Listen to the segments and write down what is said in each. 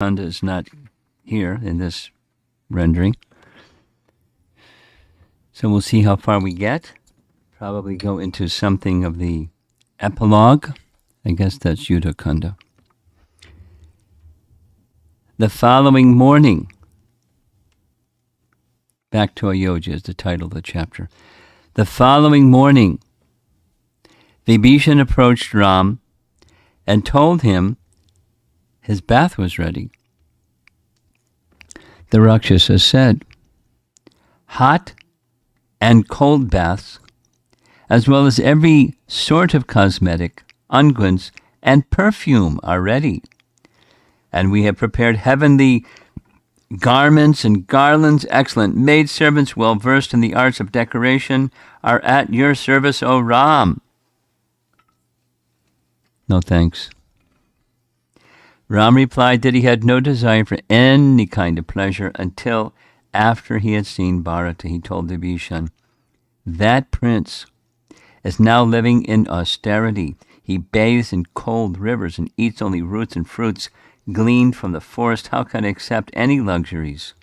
Honda is not here in this rendering. So we'll see how far we get. Probably go into something of the epilogue. I guess that's Yuddhakanda. The following morning, back to Ayodhya is the title of the chapter. The following morning, Vibhishan approached Ram and told him his bath was ready. The Rakshasa said, hot and cold baths, as well as every sort of cosmetic, unguents, and perfume are ready. And we have prepared heavenly garments and garlands. Excellent maidservants, well versed in the arts of decoration, are at your service, O Ram. No thanks. Ram replied that he had no desire for any kind of pleasure until after he had seen Bharata. He told Vibhishan, that prince is now living in austerity. He bathes in cold rivers and eats only roots and fruits gleaned from the forest. How can I accept any luxuries?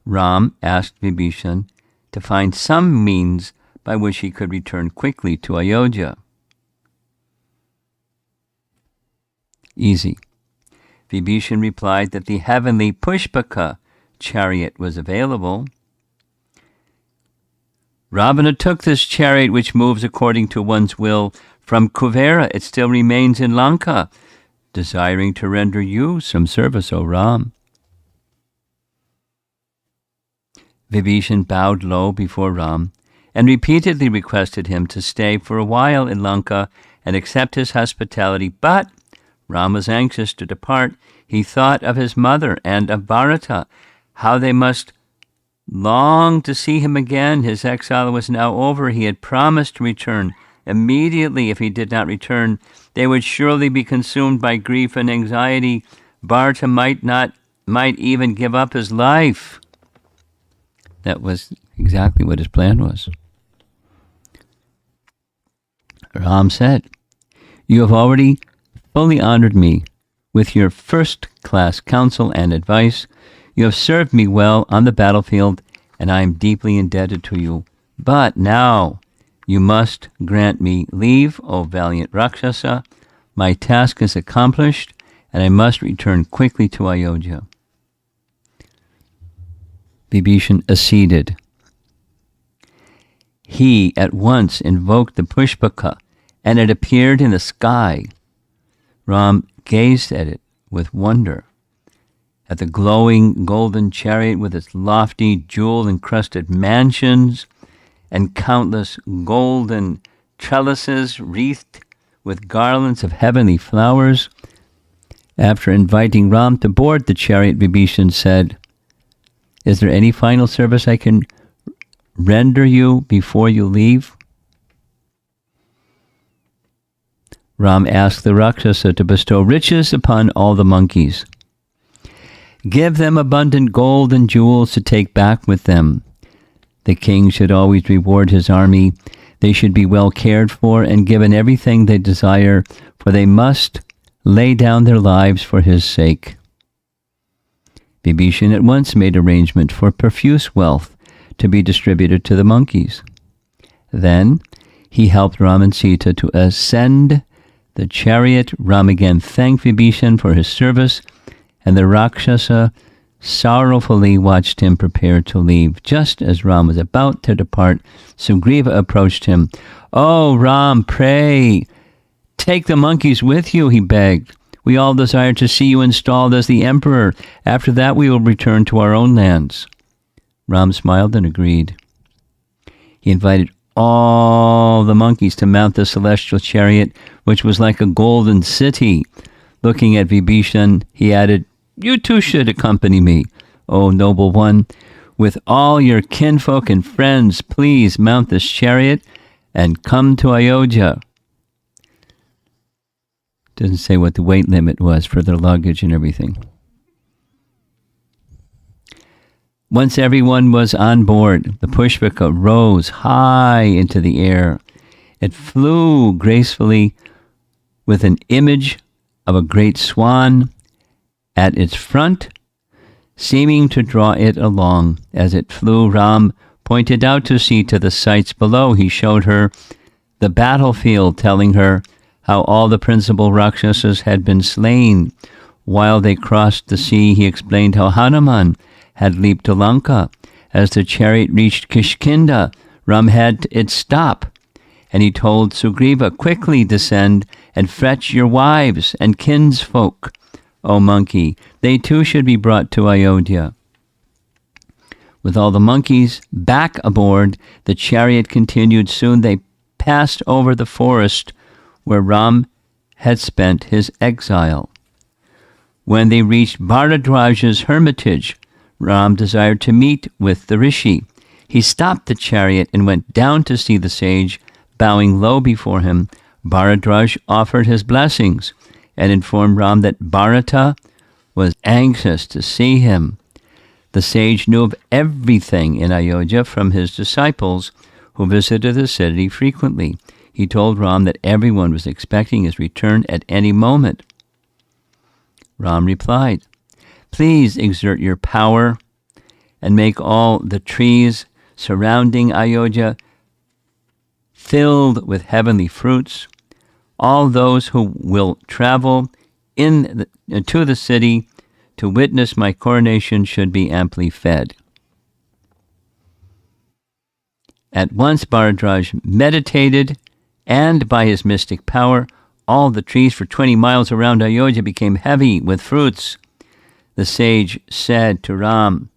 Ram asked Vibhishan to find some means by which he could return quickly to Ayodhya. Easy. Vibhishan replied that the heavenly Pushpaka chariot was available. Ravana took this chariot, which moves according to one's will, from Kuvera. It still remains in Lanka, desiring to render you some service, O Ram. Vibhishan bowed low before Ram and repeatedly requested him to stay for a while in Lanka and accept his hospitality, but Ram was anxious to depart. He thought of his mother and of Bharata, how they must long to see him again. His exile was now over. He had promised to return immediately. If he did not return, they would surely be consumed by grief and anxiety. Bharata might even give up his life. That was exactly what his plan was. Ram said, you have already fully honored me with your first-class counsel and advice. You have served me well on the battlefield, and I am deeply indebted to you. But now you must grant me leave, O valiant Rakshasa. My task is accomplished, and I must return quickly to Ayodhya. Vibhishan acceded. He at once invoked the Pushpaka, and it appeared in the sky. Ram gazed at it with wonder, at the glowing golden chariot with its lofty jewel-encrusted mansions and countless golden trellises wreathed with garlands of heavenly flowers. After inviting Ram to board the chariot, Vibhishan said, is there any final service I can render you before you leave? Ram asked the Rakshasa to bestow riches upon all the monkeys. Give them abundant gold and jewels to take back with them. The king should always reward his army. They should be well cared for and given everything they desire, for they must lay down their lives for his sake. Vibhishan at once made arrangement for profuse wealth to be distributed to the monkeys. Then he helped Ram and Sita to ascend the chariot. Ram again thanked Vibhishan for his service, and the Rakshasa sorrowfully watched him prepare to leave. Just as Ram was about to depart, Sugriva approached him. Oh, Ram, pray, take the monkeys with you, he begged. We all desire to see you installed as the emperor. After that, we will return to our own lands. Ram smiled and agreed. He invited all the monkeys to mount the celestial chariot, which was like a golden city. Looking at Vibhishan, he added, you too should accompany me, O noble one. With all your kinfolk and friends, please mount this chariot and come to Ayodhya. Doesn't say what the weight limit was for their luggage and everything. Once everyone was on board, the Pushpaka rose high into the air. It flew gracefully with an image of a great swan at its front, seeming to draw it along. As it flew, Ram pointed out to Sita the sights below. He showed her the battlefield, telling her how all the principal Rakshasas had been slain. While they crossed the sea, he explained how Hanuman had leaped to Lanka. As the chariot reached Kishkinda, Ram had it stop, and he told Sugriva, "Quickly descend and fetch your wives and kinsfolk, O monkey. They too should be brought to Ayodhya." With all the monkeys back aboard, the chariot continued. Soon they passed over the forest where Ram had spent his exile. When they reached Bharadraja's hermitage, Ram desired to meet with the rishi. He stopped the chariot and went down to see the sage. Bowing low before him, Bharadraj offered his blessings and informed Ram that Bharata was anxious to see him. The sage knew of everything in Ayodhya from his disciples who visited the city frequently. He told Ram that everyone was expecting his return at any moment. Ram replied, "Please exert your power and make all the trees surrounding Ayodhya filled with heavenly fruits. All those who will travel to the city to witness my coronation should be amply fed." At once Bharadraj meditated, and by his mystic power, all the trees for 20 miles around Ayodhya became heavy with fruits. The sage said to Ram,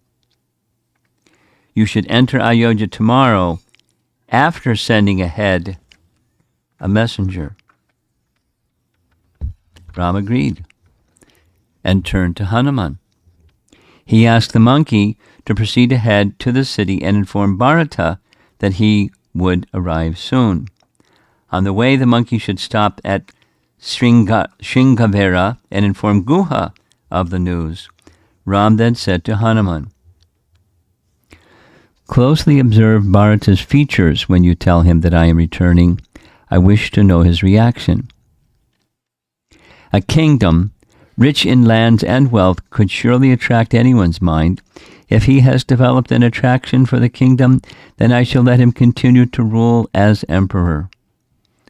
"You should enter Ayodhya tomorrow after sending ahead a messenger." Ram agreed and turned to Hanuman. He asked the monkey to proceed ahead to the city and inform Bharata that he would arrive soon. On the way, the monkey should stop at Shringavera and inform Guha of the news. Ram then said to Hanuman, "Closely observe Bharata's features when you tell him that I am returning. I wish to know his reaction." A kingdom rich in lands and wealth could surely attract anyone's mind. If he has developed an attraction for the kingdom, then I shall let him continue to rule as emperor.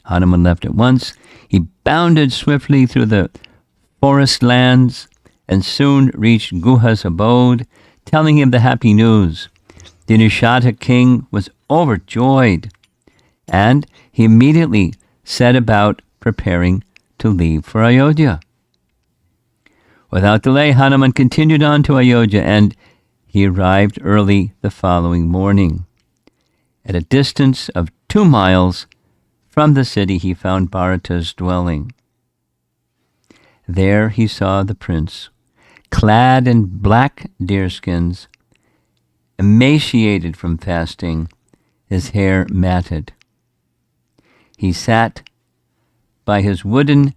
Hanuman left at once. He bounded swiftly through the forest lands and soon reached Guha's abode, telling him the happy news. The Nishata king was overjoyed, and he immediately set about preparing to leave for Ayodhya. Without delay, Hanuman continued on to Ayodhya, and he arrived early the following morning. At a distance of 2 miles from the city, he found Bharata's dwelling. There he saw the prince, clad in black deerskins, emaciated from fasting, his hair matted. He sat by his wooden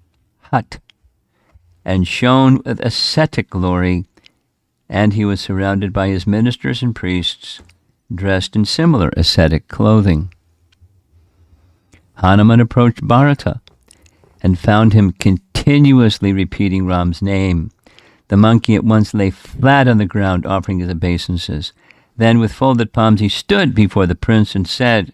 hut and shone with ascetic glory, and he was surrounded by his ministers and priests, dressed in similar ascetic clothing. Hanuman approached Bharata and found him continuously repeating Ram's name. The monkey at once lay flat on the ground, offering his obeisances. Then, with folded palms, he stood before the prince and said,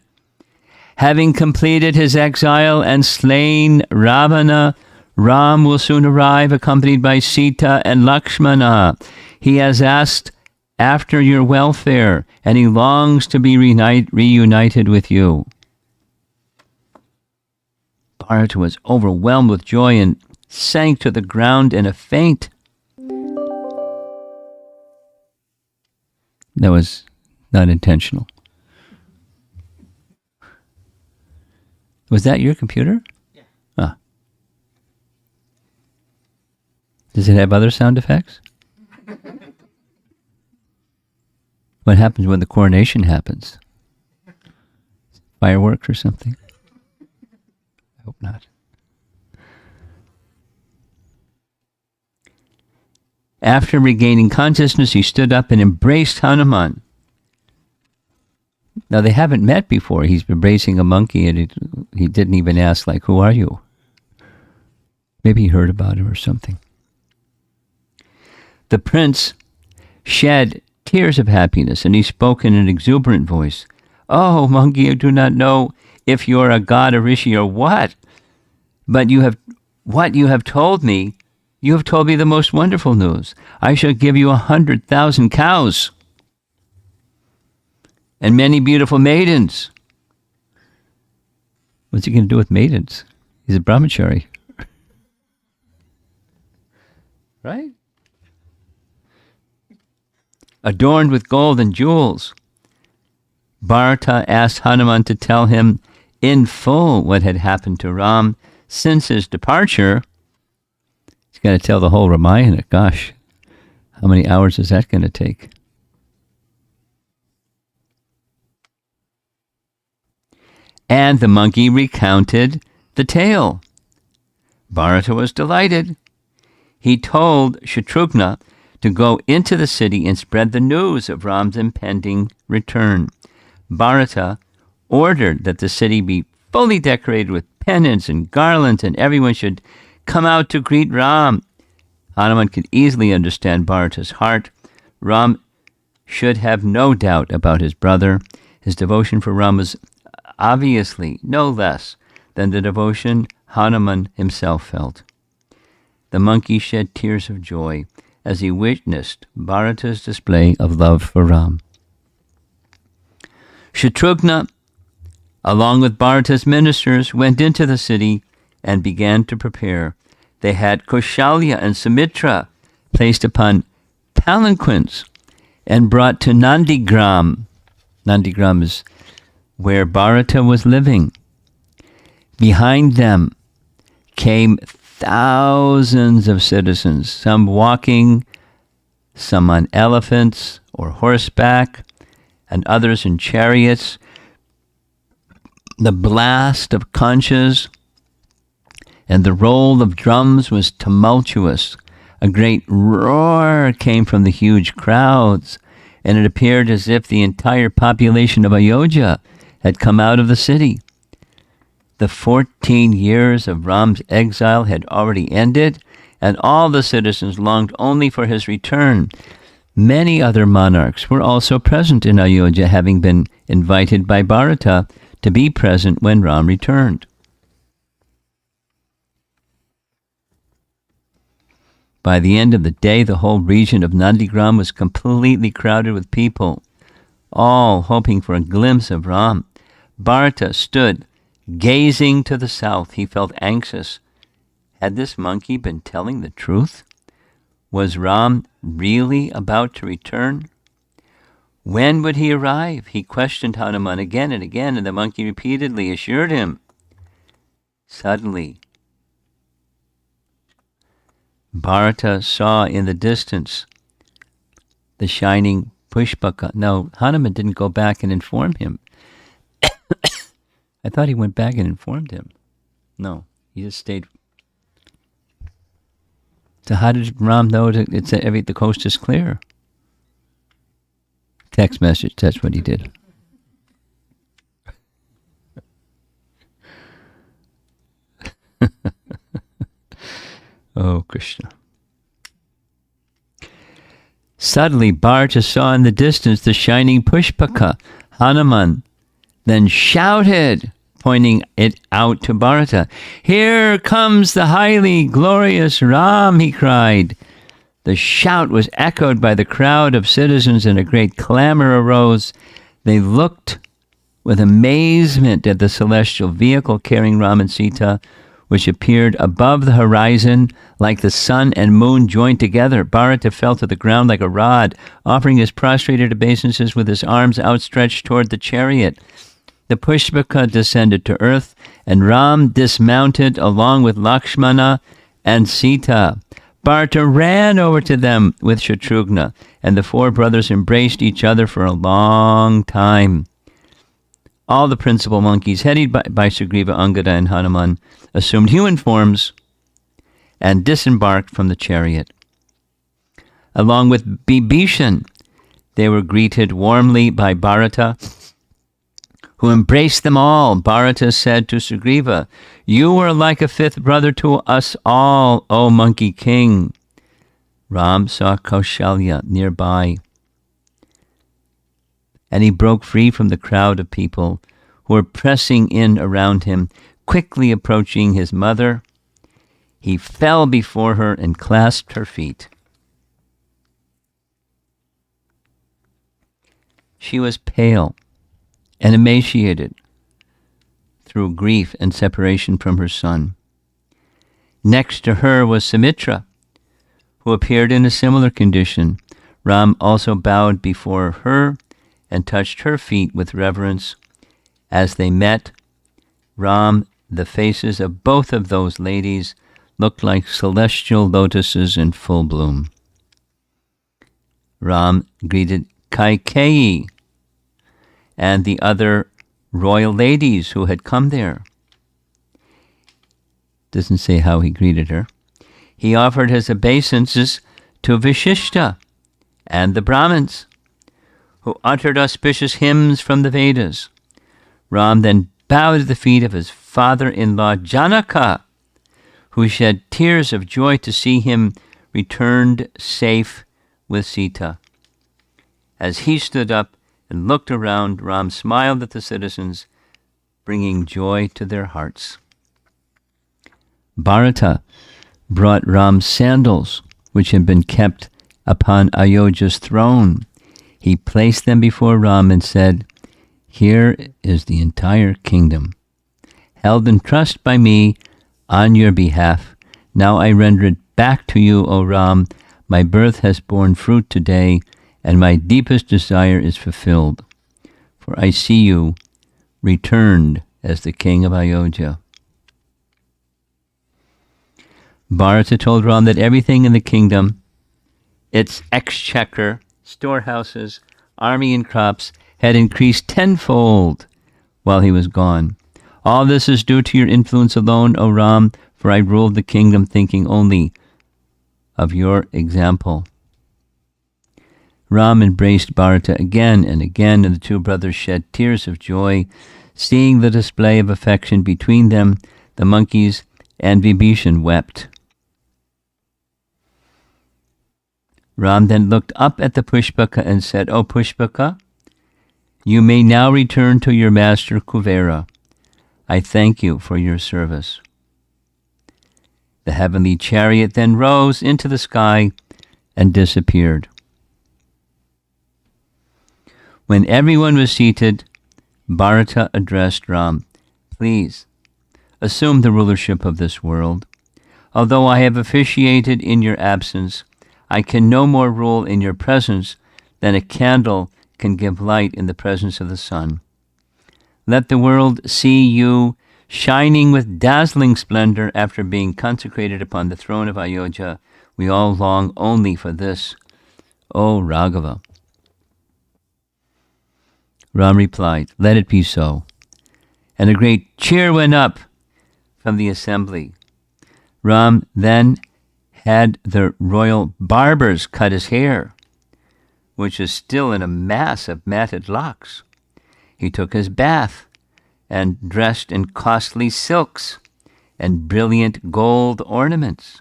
"Having completed his exile and slain Ravana, Ram will soon arrive, accompanied by Sita and Lakshmana. He has asked after your welfare, and he longs to be reunited with you." Bharata was overwhelmed with joy and sank to the ground in a faint. That was not intentional. Was that your computer? Yeah. Ah. Does it have other sound effects? What happens when the coronation happens? Fireworks or something? I hope not. After regaining consciousness, he stood up and embraced Hanuman. Now, they haven't met before. He's embracing a monkey, and he didn't even ask, like, "Who are you?" Maybe he heard about him or something. The prince shed tears of happiness, and he spoke in an exuberant voice. "Oh, monkey, I do not know if you're a god, a rishi, or what, but you have told me. You have told me the most wonderful news. I shall give you 100,000 cows and many beautiful maidens." What's he going to do with maidens? He's a brahmachari. Right? Adorned with gold and jewels. Bharata asked Hanuman to tell him in full what had happened to Ram since his departure. He's got to tell the whole Ramayana. Gosh, how many hours is that going to take? And the monkey recounted the tale. Bharata was delighted. He told Shatrughna to go into the city and spread the news of Ram's impending return. Bharata ordered that the city be fully decorated with pennants and garlands, and everyone should come out to greet Ram. Hanuman could easily understand Bharata's heart. Ram should have no doubt about his brother. His devotion for Ram was obviously no less than the devotion Hanuman himself felt. The monkey shed tears of joy as he witnessed Bharata's display of love for Ram. Shatrughna, along with Bharata's ministers, went into the city and began to prepare. They had Kaushalya and Sumitra placed upon palanquins and brought to Nandigram. Nandigram is where Bharata was living. Behind them came thousands of citizens, some walking, some on elephants or horseback, and others in chariots. The blast of conches and the roll of drums was tumultuous. A great roar came from the huge crowds, and it appeared as if the entire population of Ayodhya had come out of the city. The 14 years of Ram's exile had already ended, and all the citizens longed only for his return. Many other monarchs were also present in Ayodhya, having been invited by Bharata to be present when Ram returned. By the end of the day, the whole region of Nandigram was completely crowded with people, all hoping for a glimpse of Ram. Bharata stood gazing to the south. He felt anxious. Had this monkey been telling the truth? Was Ram really about to return? When would he arrive? He questioned Hanuman again and again, and the monkey repeatedly assured him. Suddenly, Bharata saw in the distance the shining pushpaka. No, Hanuman didn't go back and inform him. I thought he went back and informed him. No, he just stayed. So how did Ram know that the coast is clear? Text message, that's what he did. Oh, Krishna. Suddenly, Bharata saw in the distance the shining pushpaka. Hanuman then shouted, pointing it out to Bharata. "Here comes the highly glorious Ram," he cried. The shout was echoed by the crowd of citizens, and a great clamor arose. They looked with amazement at the celestial vehicle carrying Ram and Sita, which appeared above the horizon like the sun and moon joined together. Bharata fell to the ground like a rod, offering his prostrated obeisances with his arms outstretched toward the chariot. The pushpaka descended to earth, and Ram dismounted along with Lakshmana and Sita. Bharata ran over to them with Shatrughna, and the four brothers embraced each other for a long time. All the principal monkeys, headed by Sugriva, Angada, and Hanuman, assumed human forms and disembarked from the chariot. Along with Bibhishan, they were greeted warmly by Bharata, who embraced them all. Bharata said to, "You were like a fifth brother to us all, O Monkey King." Ram saw Kaushalya nearby, and he broke free from the crowd of people who were pressing in around him. Quickly approaching his mother, he fell before her and clasped her feet. She was pale and emaciated through grief and separation from her son. Next to her was Sumitra, who appeared in a similar condition. Ram also bowed before her and touched her feet with reverence. As they met Ram, the faces of both of those ladies looked like celestial lotuses in full bloom. Ram greeted Kaikeyi and the other royal ladies who had come there. Doesn't say how he greeted her. He offered his obeisances to Vishishta and the Brahmins, who uttered auspicious hymns from the Vedas. Ram then bowed at the feet of his father-in-law Janaka, who shed tears of joy to see him returned safe with Sita. As he stood up and looked around, Ram smiled at the citizens, bringing joy to their hearts. Bharata brought Ram's sandals, which had been kept upon Ayodhya's throne. He placed them before Ram and said, "Here is the entire kingdom, held in trust by me on your behalf. Now I render it back to you, O Ram. My birth has borne fruit today, and my deepest desire is fulfilled, for I see you returned as the king of Ayodhya." Bharata told Ram that everything in the kingdom, its exchequer, storehouses, army and crops, had increased tenfold while he was gone. "All this is due to your influence alone, O Ram, for I ruled the kingdom thinking only of your example." Ram embraced Bharata again and again, and the two brothers shed tears of joy, seeing the display of affection between them. The monkeys and Vibhishan wept. Ram then looked up at the Pushpaka and said, "O Pushpaka, you may now return to your master Kuvera. I thank you for your service." The heavenly chariot then rose into the sky and disappeared. When everyone was seated, Bharata addressed Ram, "Please, assume the rulership of this world. Although I have officiated in your absence, I can no more rule in your presence than a candle can give light in the presence of the sun. Let the world see you shining with dazzling splendor after being consecrated upon the throne of Ayodhya. We all long only for this, O Raghava." Ram replied, "Let it be so." And a great cheer went up from the assembly. Ram then had the royal barbers cut his hair, which is still in a mass of matted locks. He took his bath and dressed in costly silks and brilliant gold ornaments.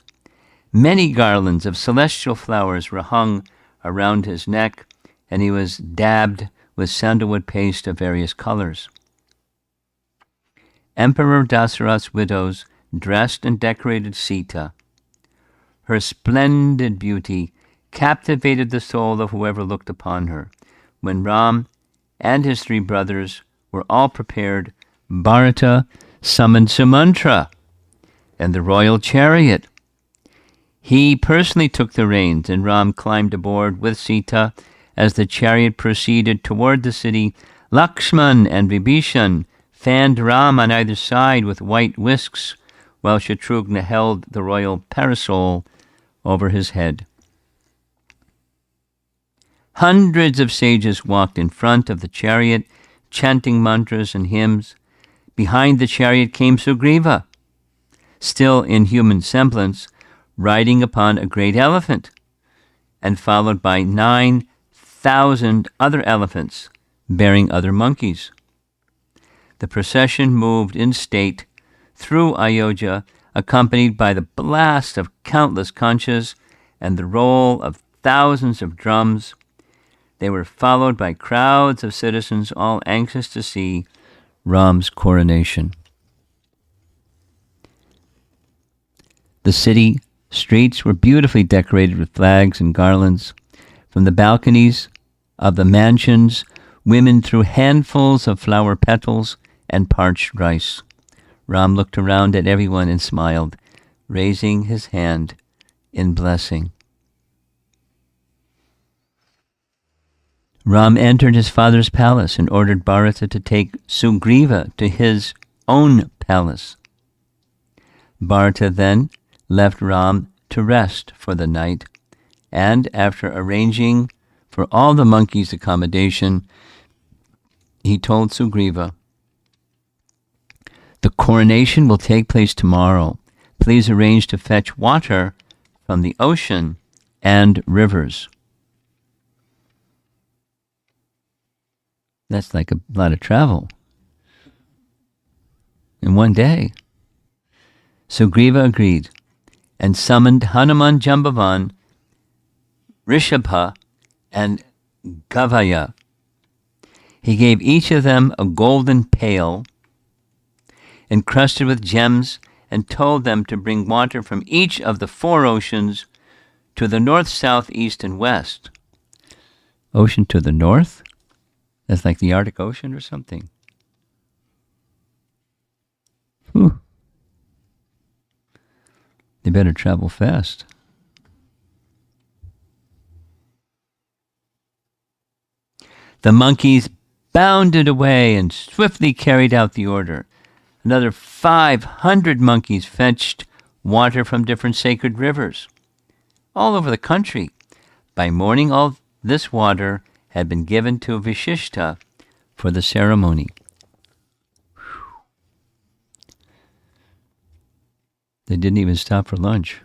Many garlands of celestial flowers were hung around his neck, and he was dabbed with sandalwood paste of various colors. Emperor Dasarath's widows dressed and decorated Sita. Her splendid beauty captivated the soul of whoever looked upon her. When Ram and his three brothers were all prepared, Bharata summoned Sumantra and the royal chariot. He personally took the reins, and Ram climbed aboard with Sita. As the chariot proceeded toward the city, Lakshman and Vibhishan fanned Ram on either side with white whisks, while Shatrughna held the royal parasol over his head. Hundreds of sages walked in front of the chariot, chanting mantras and hymns. Behind the chariot came Sugriva, still in human semblance, riding upon a great elephant, and followed by 9,000 other elephants bearing other monkeys. The procession moved in state through Ayodhya, accompanied by the blast of countless conchas and the roll of thousands of drums. They were followed by crowds of citizens, all anxious to see Ram's coronation. The city streets were beautifully decorated with flags and garlands. From the balconies of the mansions, women threw handfuls of flower petals and parched rice. Ram looked around at everyone and smiled, raising his hand in blessing. Ram entered his father's palace and ordered Bharata to take Sugriva to his own palace. Bharata then left Ram to rest for the night, and after arranging for all the monkeys' accommodation, he told Sugriva, "The coronation will take place tomorrow. Please arrange to fetch water from the ocean and rivers." That's like a lot of travel in one day. Sugriva agreed and summoned Hanuman, Jambavan, Rishabha, and Gavaya. He gave each of them a golden pail encrusted with gems and told them to bring water from each of the 4 oceans to the north, south, east, and west. Ocean to the north? That's like the Arctic Ocean or something. Whew. They better travel fast. The monkeys bounded away and swiftly carried out the order. Another 500 monkeys fetched water from different sacred rivers all over the country. By morning, all this water had been given to Vishishta for the ceremony. They didn't even stop for lunch.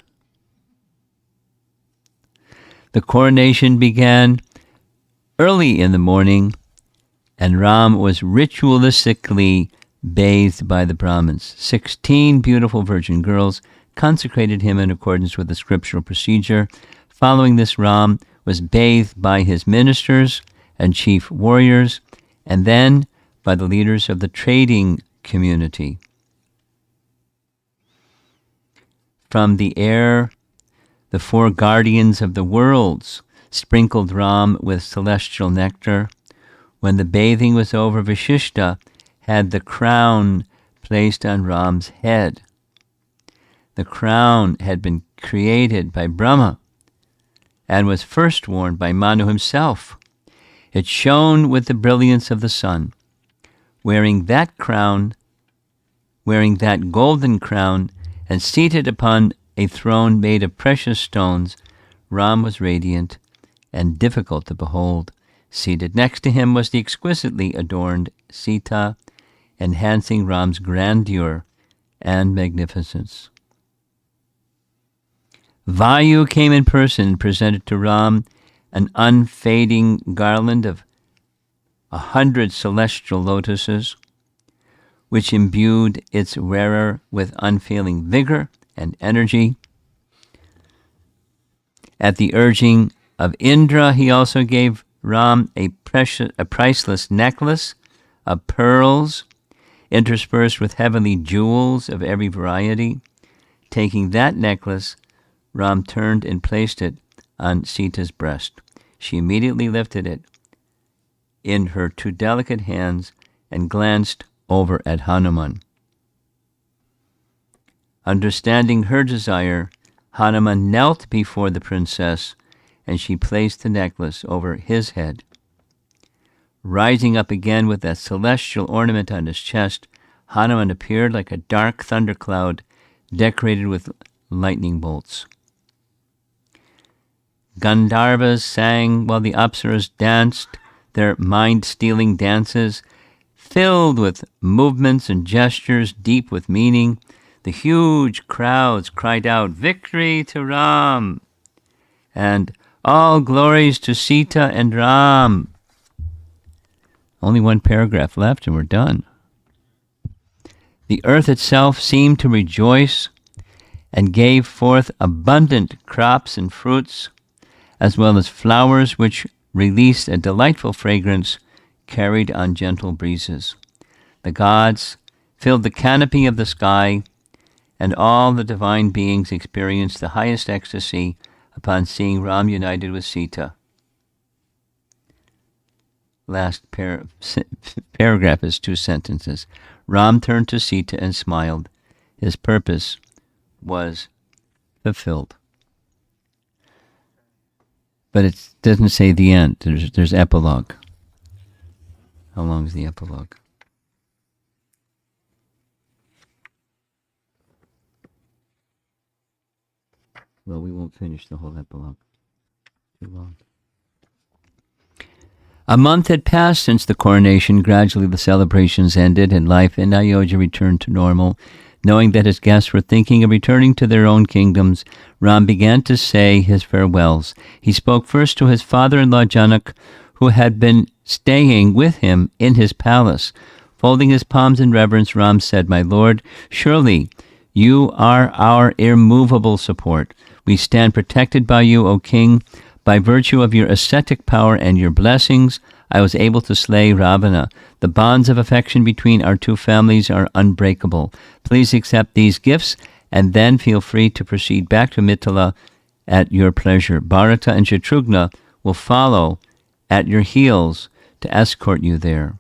The coronation began early in the morning, and Ram was ritualistically bathed by the Brahmins. 16 beautiful virgin girls consecrated him in accordance with the scriptural procedure. Following this, Ram was bathed by his ministers and chief warriors, and then by the leaders of the trading community. From the air, the 4 guardians of the worlds sprinkled Ram with celestial nectar. When the bathing was over, Vishishta had the crown placed on Ram's head. The crown had been created by Brahma and was first worn by Manu himself. It shone with the brilliance of the sun. Wearing that golden crown, and seated upon a throne made of precious stones, Ram was radiant and difficult to behold. Seated next to him was the exquisitely adorned Sita, enhancing Ram's grandeur and magnificence. Vayu came in person and presented to Ram an unfading garland of 100 celestial lotuses, which imbued its wearer with unfailing vigor and energy. At the urging of Indra, he also gave Ram a priceless necklace of pearls interspersed with heavenly jewels of every variety. Taking that necklace, Ram turned and placed it on Sita's breast. She immediately lifted it in her 2 delicate hands and glanced over at Hanuman. Understanding her desire, Hanuman knelt before the princess, and she placed the necklace over his head. Rising up again with that celestial ornament on his chest, Hanuman appeared like a dark thundercloud decorated with lightning bolts. Gandharvas sang while the Apsaras danced their mind-stealing dances, filled with movements and gestures deep with meaning. The huge crowds cried out, "Victory to Ram!" and "All glories to Sita and Ram." Only 1 paragraph left and we're done. The earth itself seemed to rejoice and gave forth abundant crops and fruits, as well as flowers which released a delightful fragrance carried on gentle breezes. The gods filled the canopy of the sky, and all the divine beings experienced the highest ecstasy upon seeing Ram united with Sita. Last paragraph is 2 sentences. Ram turned to Sita and smiled. His purpose was fulfilled. But it doesn't say the end. There's epilogue. How long is the epilogue? Well, we won't finish the whole epilogue. Too long. A month had passed since the coronation. Gradually the celebrations ended and life in Ayodhya returned to normal. Knowing that his guests were thinking of returning to their own kingdoms, Ram began to say his farewells. He spoke first to his father-in-law Janak, who had been staying with him in his palace. Folding his palms in reverence, Ram said, "My lord, surely you are our immovable support. We stand protected by you, O king. By virtue of your ascetic power and your blessings, I was able to slay Ravana. The bonds of affection between our two families are unbreakable. Please accept these gifts, and then feel free to proceed back to Mithila at your pleasure. Bharata and Shatrughna will follow at your heels to escort you there."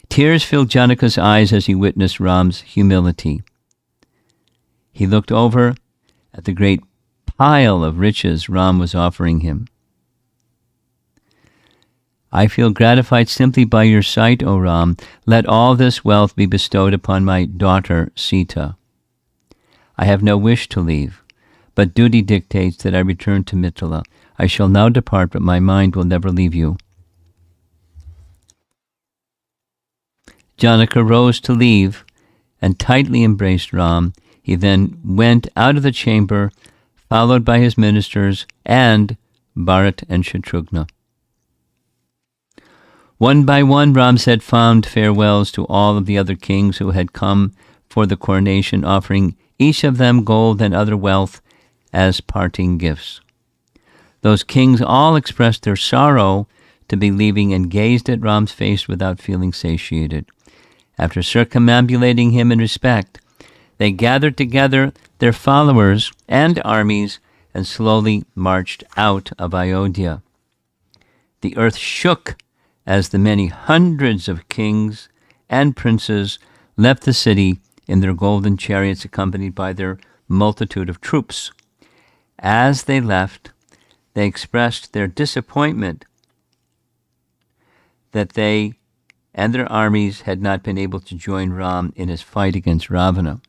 Tears filled Janaka's eyes as he witnessed Ram's humility. He looked over at the great pile of riches Ram was offering him. "I feel gratified simply by your sight, O Ram. Let all this wealth be bestowed upon my daughter Sita. I have no wish to leave, but duty dictates that I return to Mithila. I shall now depart, but my mind will never leave you." Janaka rose to leave and tightly embraced Ram. He then went out of the chamber, followed by his ministers and Bharat and Shatrughna. One by one, Ram said fond farewells to all of the other kings who had come for the coronation, offering each of them gold and other wealth as parting gifts. Those kings all expressed their sorrow to be leaving and gazed at Ram's face without feeling satiated. After circumambulating him in respect, they gathered together their followers and armies and slowly marched out of Ayodhya. The earth shook as the many hundreds of kings and princes left the city in their golden chariots accompanied by their multitude of troops. As they left, they expressed their disappointment that they and their armies had not been able to join Ram in his fight against Ravana.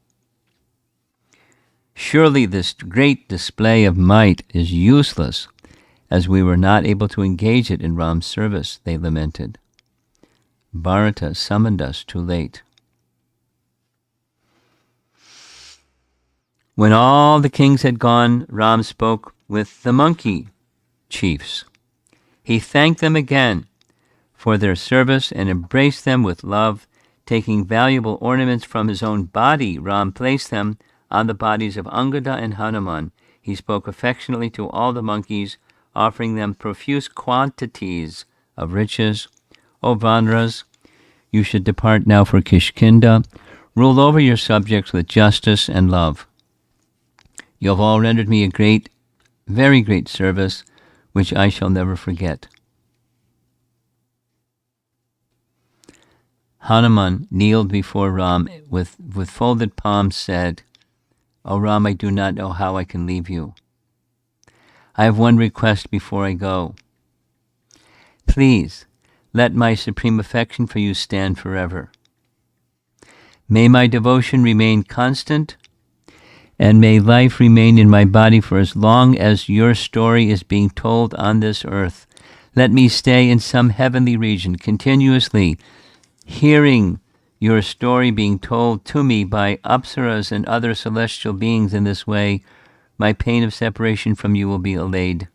"Surely this great display of might is useless, as we were not able to engage it in Ram's service," they lamented. "Bharata summoned us too late." When all the kings had gone, Ram spoke with the monkey chiefs. He thanked them again for their service and embraced them with love. Taking valuable ornaments from his own body, Ram placed them on the bodies of Angada and Hanuman. He spoke affectionately to all the monkeys, offering them profuse quantities of riches. "O Vanras, you should depart now for Kishkinda. Rule over your subjects with justice and love. You have all rendered me a great, very great service, which I shall never forget." Hanuman kneeled before Ram with folded palms, said, "O Ram, I do not know how I can leave you. I have one request before I go. Please, let my supreme affection for you stand forever. May my devotion remain constant, and may life remain in my body for as long as your story is being told on this earth. Let me stay in some heavenly region, continuously hearing your story being told to me by apsaras and other celestial beings. In this way, my pain of separation from you will be allayed."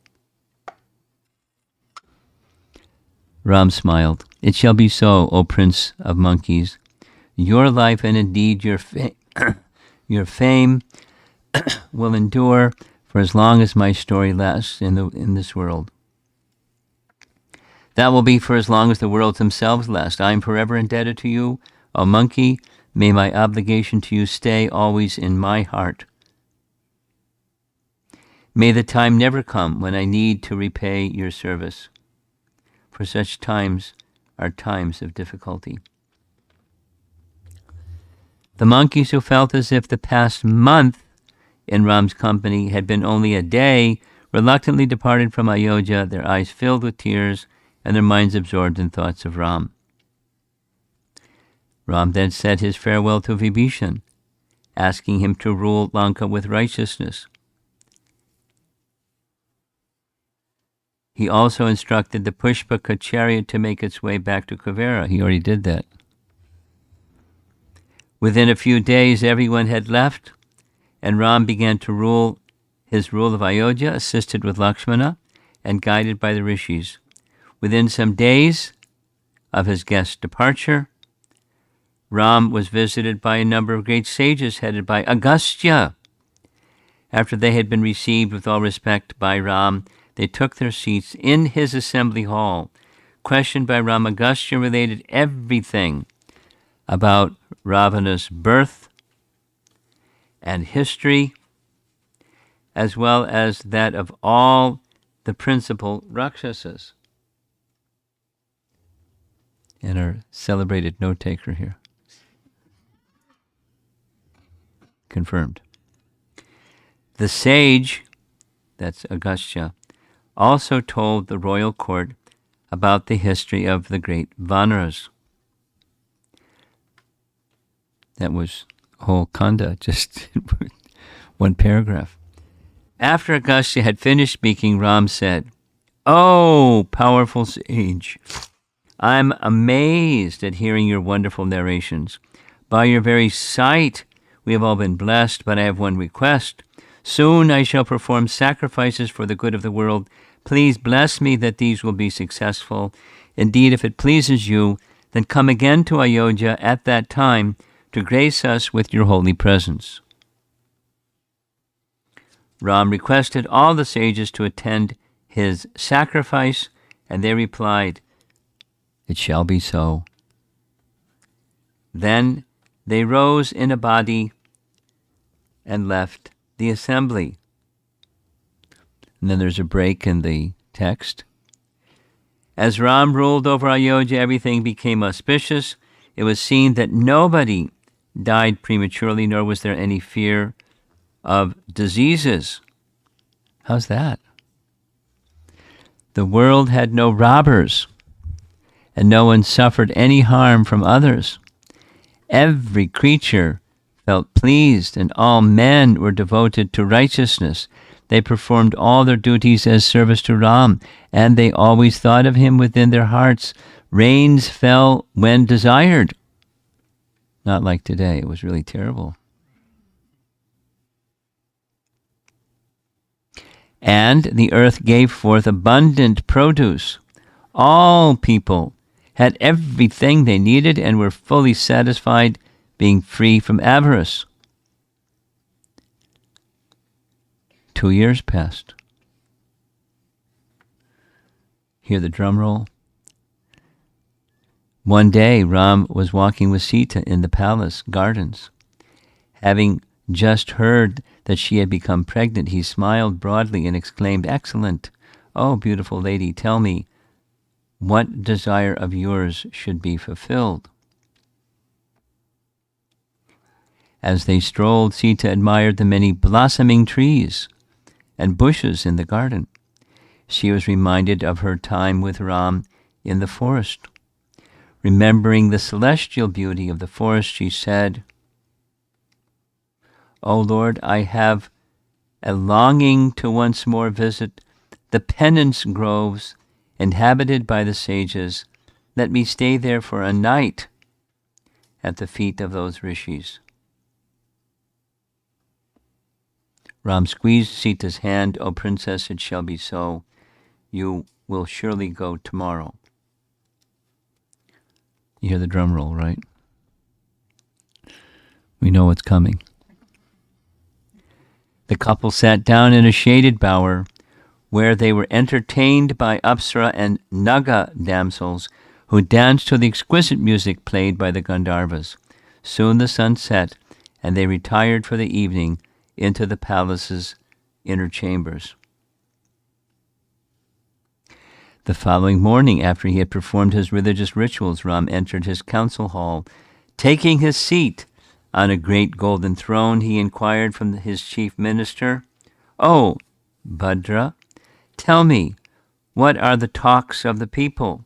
Ram smiled. "It shall be so, O Prince of Monkeys. Your life and indeed your fame Your fame will endure for as long as my story lasts in this world. That will be for as long as the worlds themselves last. I am forever indebted to you, O monkey. May my obligation to you stay always in my heart. May the time never come when I need to repay your service, for such times are times of difficulty. The monkeys, who felt as if the past month in Ram's company had been only a day, reluctantly departed from Ayodhya, their eyes filled with tears and their minds absorbed in thoughts of Ram. Ram then said his farewell to Vibhishan, asking him to rule Lanka with righteousness. He also instructed the Pushpaka chariot to make its way back to Kuvera. He already did that. Within a few days, everyone had left, and Ram began to rule his rule of Ayodhya, assisted with Lakshmana and guided by the rishis. Within some days of his guest's departure, Ram was visited by a number of great sages headed by Agastya. After they had been received with all respect by Ram, they took their seats in his assembly hall. Questioned by Ram, Agastya related everything about Ravana's birth and history, as well as that of all the principal Rakshasas. And our celebrated note-taker here. Confirmed. The sage, that's Agastya, also told the royal court about the history of the great Vanaras. That was whole kanda, just one paragraph. After Agastya had finished speaking, Ram said, "Oh, powerful sage, I'm amazed at hearing your wonderful narrations. By your very sight, we have all been blessed, but I have one request. Soon I shall perform sacrifices for the good of the world. Please bless me that these will be successful. Indeed, if it pleases you, then come again to Ayodhya at that time to grace us with your holy presence." Ram requested all the sages to attend his sacrifice, and they replied, "It shall be so." Then they rose in a body and left the assembly. And then there's a break in the text. As Ram ruled over Ayodhya, everything became auspicious. It was seen that nobody died prematurely, nor was there any fear of diseases. How's that? The world had no robbers, and no one suffered any harm from others. Every creature felt pleased, and all men were devoted to righteousness. They performed all their duties as service to Ram, and they always thought of him within their hearts. Rains fell when desired. Not like today. It was really terrible. And the earth gave forth abundant produce. All people had everything they needed and were fully satisfied, being free from avarice. 2 years passed. Hear the drum roll. One day, Ram was walking with Sita in the palace gardens. Having just heard that she had become pregnant, he smiled broadly and exclaimed, "Excellent! Oh, beautiful lady, tell me, what desire of yours should be fulfilled?" As they strolled, Sita admired the many blossoming trees and bushes in the garden. She was reminded of her time with Ram in the forest. Remembering the celestial beauty of the forest, she said, "O Lord, I have a longing to once more visit the penance groves inhabited by the sages. Let me stay there for a night at the feet of those rishis." Ram squeezed Sita's hand. "O princess, it shall be so. You will surely go tomorrow." You hear the drum roll, right? We know what's coming. The couple sat down in a shaded bower, where they were entertained by Apsara and Naga damsels, who danced to the exquisite music played by the Gandharvas. Soon the sun set, and they retired for the evening into the palace's inner chambers. The following morning, after he had performed his religious rituals, Ram entered his council hall. Taking his seat on a great golden throne, he inquired from his chief minister, "Oh, Bhadra, tell me, what are the talks of the people?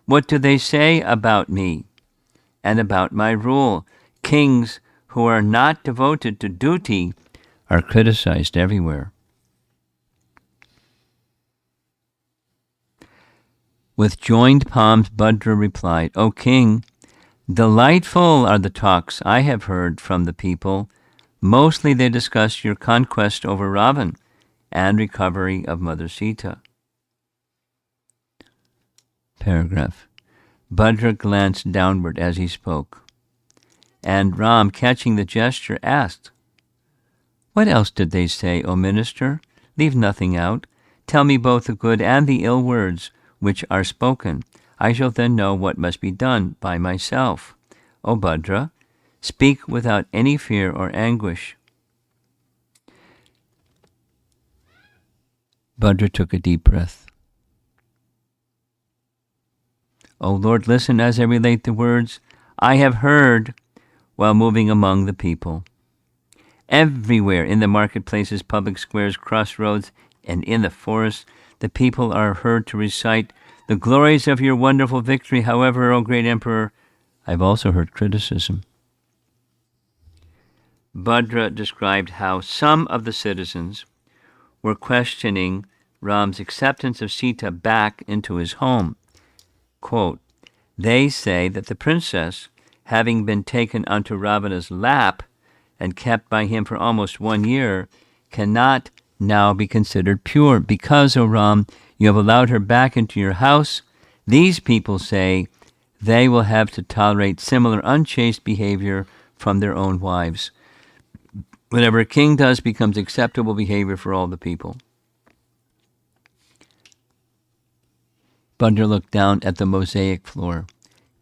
What do they say about me and about my rule? Kings who are not devoted to duty are criticized everywhere." With joined palms, Bhadra replied, "O king, delightful are the talks I have heard from the people. Mostly they discuss your conquest over Ravan and recovery of Mother Sita." Paragraph. Bhadra glanced downward as he spoke, and Ram, catching the gesture, asked, "What else did they say, O minister? Leave nothing out. Tell me both the good and the ill words which are spoken. I shall then know what must be done by myself. O Bhadra, speak without any fear or anguish." Bhadra took a deep breath. "O Lord, listen as I relate the words I have heard while moving among the people. Everywhere, in the marketplaces, public squares, crossroads, and in the forests, the people are heard to recite the glories of your wonderful victory. However, O great emperor, I've also heard criticism." Bhadra described how some of the citizens were questioning Ram's acceptance of Sita back into his home. Quote, "They say that the princess, having been taken unto Ravana's lap and kept by him for almost 1 year, cannot now be considered pure. Because, O Ram, you have allowed her back into your house, these people say they will have to tolerate similar unchaste behavior from their own wives. Whatever a king does becomes acceptable behavior for all the people." Bhadra looked down at the mosaic floor.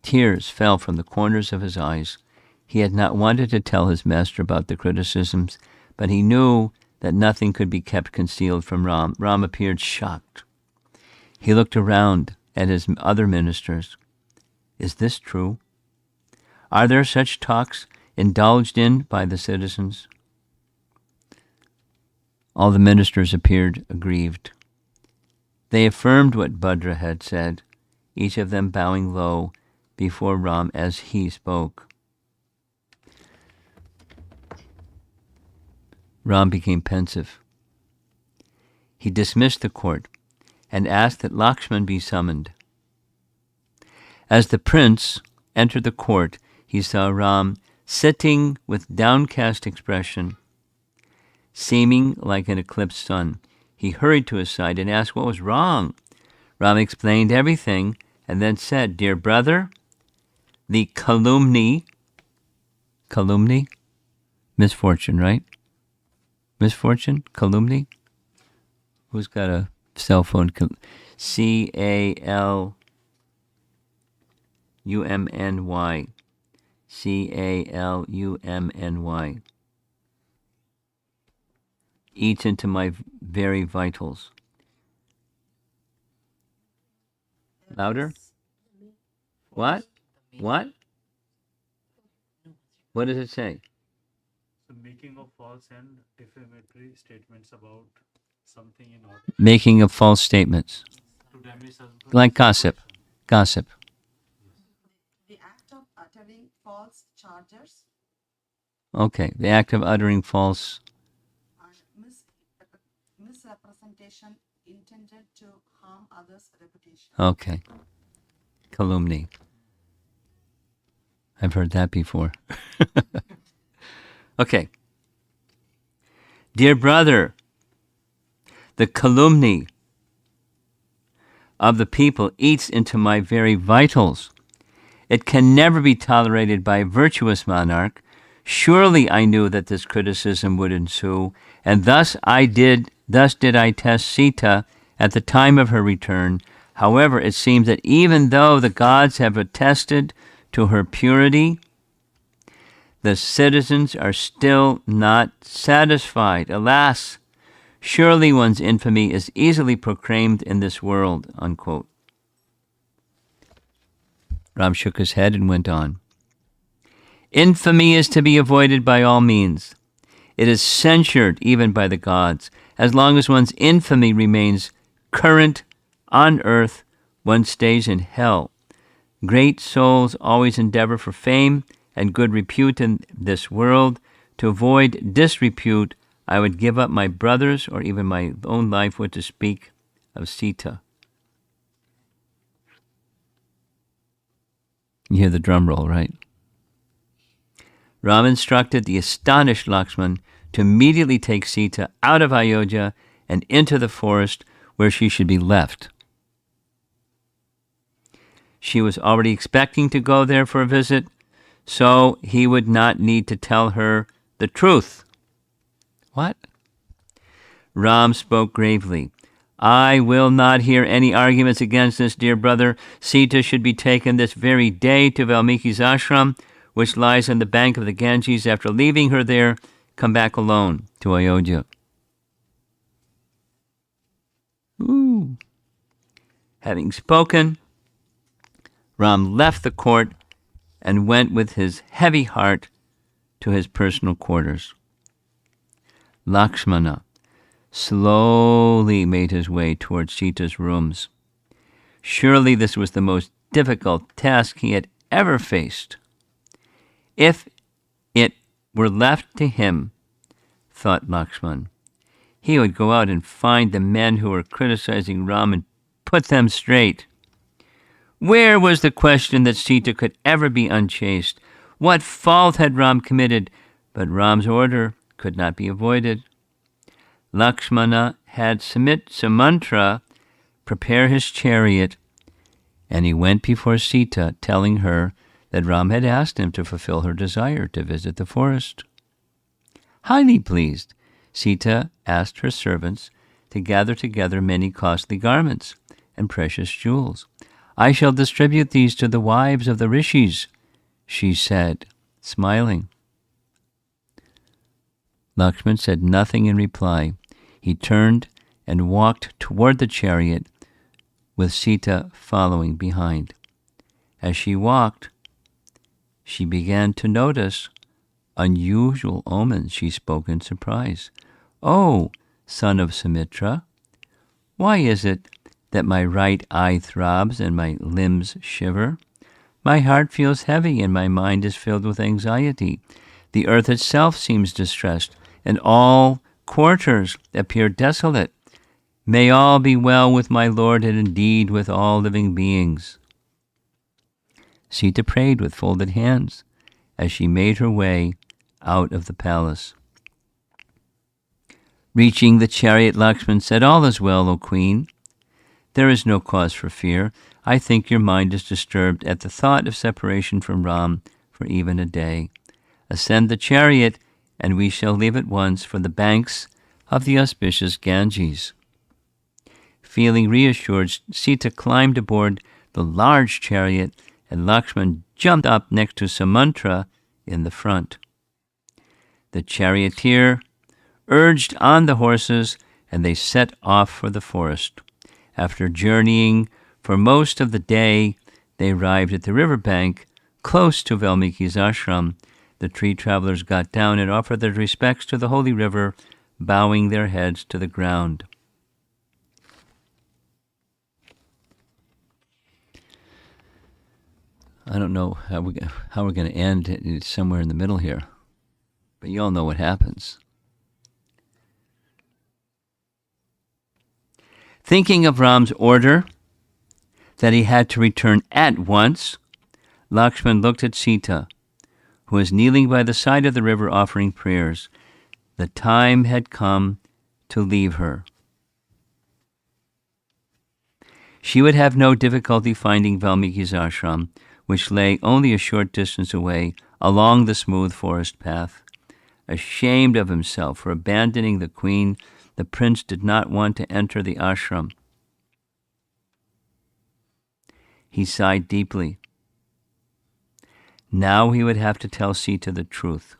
Tears fell from the corners of his eyes. He had not wanted to tell his master about the criticisms, but he knew that nothing could be kept concealed from Ram. Ram appeared shocked. He looked around at his other ministers. Is this true? Are there such talks indulged in by the citizens? All the ministers appeared aggrieved. They affirmed what Bhadra had said, each of them bowing low before Ram as he spoke. Ram became pensive. He dismissed the court and asked that Lakshman be summoned. As the prince entered the court, he saw Ram sitting with downcast expression, seeming like an eclipsed sun. He hurried to his side and asked what was wrong. Ram explained everything and then said, "Dear brother, the calumny, misfortune, right? Misfortune, calumny. Who's got a cell phone? C-A-L-U-M-N-Y. C-A-L-U-M-N-Y. Eats into my very vitals." Louder? What? What? What does it say? So making of false and defamatory statements about something in order Making of false statements. to damage husband. Like gossip. Gossip. The act of uttering false charges Okay. The act of uttering false. and misrepresentation intended to harm others' reputation. Okay. Calumny. I've heard that before. Okay. Dear brother, the calumny of the people eats into my very vitals. It can never be tolerated by a virtuous monarch Surely I knew that this criticism would ensue, and thus did I test Sita at the time of her return. However, it seems that even though the gods have attested to her purity, the citizens are still not satisfied. Alas, surely one's infamy is easily proclaimed in this world, unquote. Ram shook his head and went on. Infamy is to be avoided by all means. It is censured even by the gods. As long as one's infamy remains current on earth, one stays in hell. Great souls always endeavor for fame and good repute in this world. To avoid disrepute, I would give up my brothers or even my own life, what to speak of Sita. You hear the drum roll, right? Ram instructed the astonished Lakshman to immediately take Sita out of Ayodhya and into the forest where she should be left. She was already expecting to go there for a visit, so he would not need to tell her the truth. What? Ram spoke gravely. I will not hear any arguments against this, dear brother. Sita should be taken this very day to Valmiki's ashram, which lies on the bank of the Ganges. After leaving her there, come back alone to Ayodhya. Ooh. Having spoken, Ram left the court and went with his heavy heart to his personal quarters. Lakshmana slowly made his way towards Sita's rooms. Surely this was the most difficult task he had ever faced. If it were left to him, thought Lakshman, he would go out and find the men who were criticizing Ram and put them straight. Where was the question that Sita could ever be unchaste? What fault had Ram committed? But Ram's order could not be avoided. Lakshmana had Sumantra prepare his chariot, and he went before Sita, telling her that Ram had asked him to fulfill her desire to visit the forest. Highly pleased, Sita asked her servants to gather together many costly garments and precious jewels. I shall distribute these to the wives of the rishis, she said, smiling. Lakshman said nothing in reply. He turned and walked toward the chariot, with Sita following behind. As she walked, she began to notice unusual omens. She spoke in surprise. Oh, son of Sumitra, why is it that my right eye throbs and my limbs shiver? My heart feels heavy and my mind is filled with anxiety. The earth itself seems distressed, and all quarters appear desolate. May all be well with my Lord, and indeed with all living beings. Sita prayed with folded hands as she made her way out of the palace. Reaching the chariot, Lakshman said, All is well, O Queen. There is no cause for fear. I think your mind is disturbed at the thought of separation from Ram for even a day. Ascend the chariot, and we shall leave at once for the banks of the auspicious Ganges. Feeling reassured, Sita climbed aboard the large chariot, and Lakshman jumped up next to Sumantra in the front. The charioteer urged on the horses, and they set off for the forest. After journeying for most of the day, they arrived at the riverbank, close to Valmiki's ashram. The tree travelers got down and offered their respects to the holy river, bowing their heads to the ground. I don't know how we're going to end. It's somewhere in the middle here. But you all know what happens. Thinking of Ram's order that he had to return at once, Lakshman looked at Sita, who was kneeling by the side of the river offering prayers. The time had come to leave her. She would have no difficulty finding Valmiki's ashram, which lay only a short distance away along the smooth forest path. Ashamed of himself for abandoning the queen, the prince did not want to enter the ashram. He sighed deeply. Now he would have to tell Sita the truth.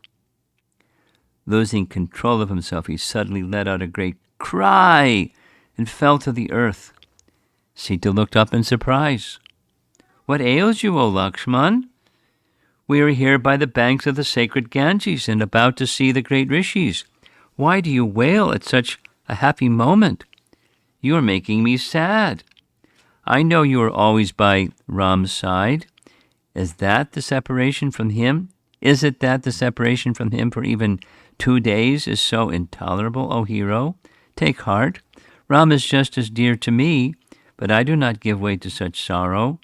Losing control of himself, he suddenly let out a great cry and fell to the earth. Sita looked up in surprise. "What ails you, O Lakshman? We are here by the banks of the sacred Ganges and about to see the great rishis. Why do you wail at such a happy moment? You are making me sad. I know you are always by Ram's side. Is that the separation from him? Is it that the separation from him for even 2 days is so intolerable, O hero? Take heart. Ram is just as dear to me, but I do not give way to such sorrow."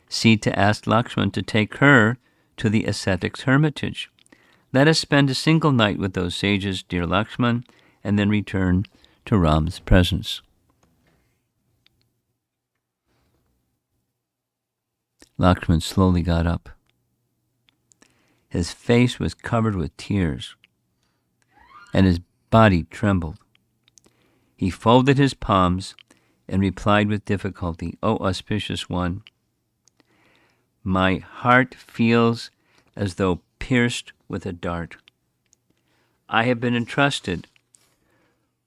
Sita asked Lakshman to take her to the ascetic's hermitage. "Let us spend a single night with those sages, dear Lakshman, and then return to Ram's presence." Lakshman slowly got up. His face was covered with tears, and his body trembled. He folded his palms and replied with difficulty, "O auspicious one, my heart feels as though pierced with a dart. I have been entrusted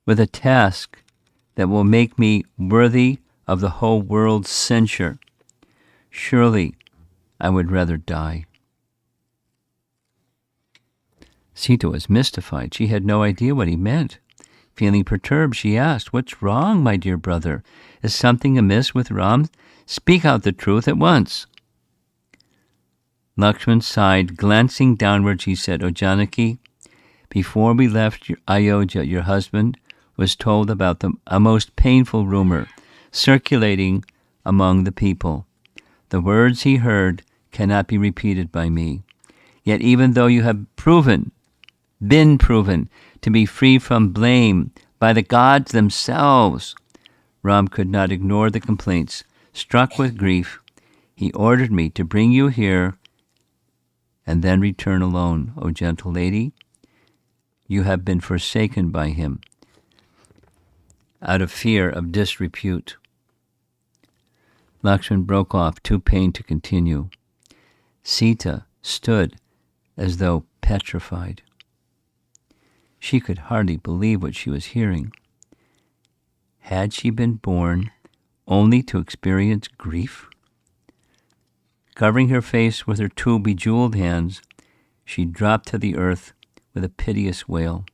with a task that will make me worthy of the whole world's censure. Surely I would rather die." Sita was mystified. She had no idea what he meant. Feeling perturbed, she asked, "What's wrong, my dear brother? Is something amiss with Ram? Speak out the truth at once." Lakshman sighed. Glancing downwards, he said, "O Janaki, before we left Ayodhya, your husband was told about a most painful rumor circulating among the people. The words he heard cannot be repeated by me. Yet even though you have been proven to be free from blame by the gods themselves," Ram could not ignore the complaints. Struck with grief, he ordered me to bring you here and then return alone. O gentle lady, you have been forsaken by him out of fear of disrepute." Lakshman broke off, too pained to continue. Sita stood as though petrified. She could hardly believe what she was hearing. Had she been born only to experience grief? Covering her face with her 2 bejeweled hands, she dropped to the earth with a piteous wail.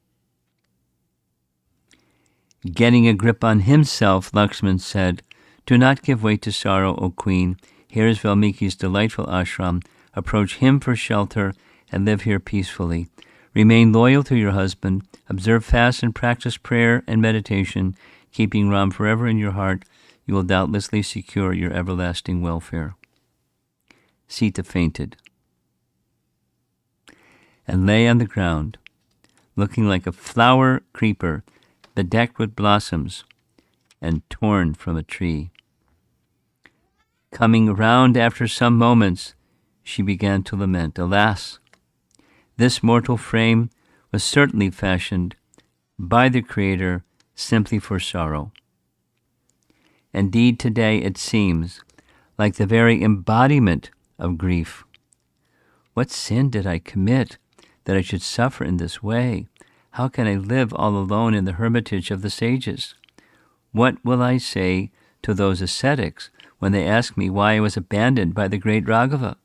Getting a grip on himself, Lakshman said, "Do not give way to sorrow, O queen. Here is Valmiki's delightful ashram. Approach him for shelter and live here peacefully. Remain loyal to your husband. Observe fast and practice prayer and meditation. Keeping Ram forever in your heart, you will doubtlessly secure your everlasting welfare." Sita fainted and lay on the ground, looking like a flower creeper bedecked with blossoms and torn from a tree. Coming round after some moments, she began to lament, "Alas, this mortal frame was certainly fashioned by the Creator simply for sorrow. Indeed, today it seems like the very embodiment of grief. What sin did I commit that I should suffer in this way? How can I live all alone in the hermitage of the sages? What will I say to those ascetics when they ask me why I was abandoned by the great Raghava?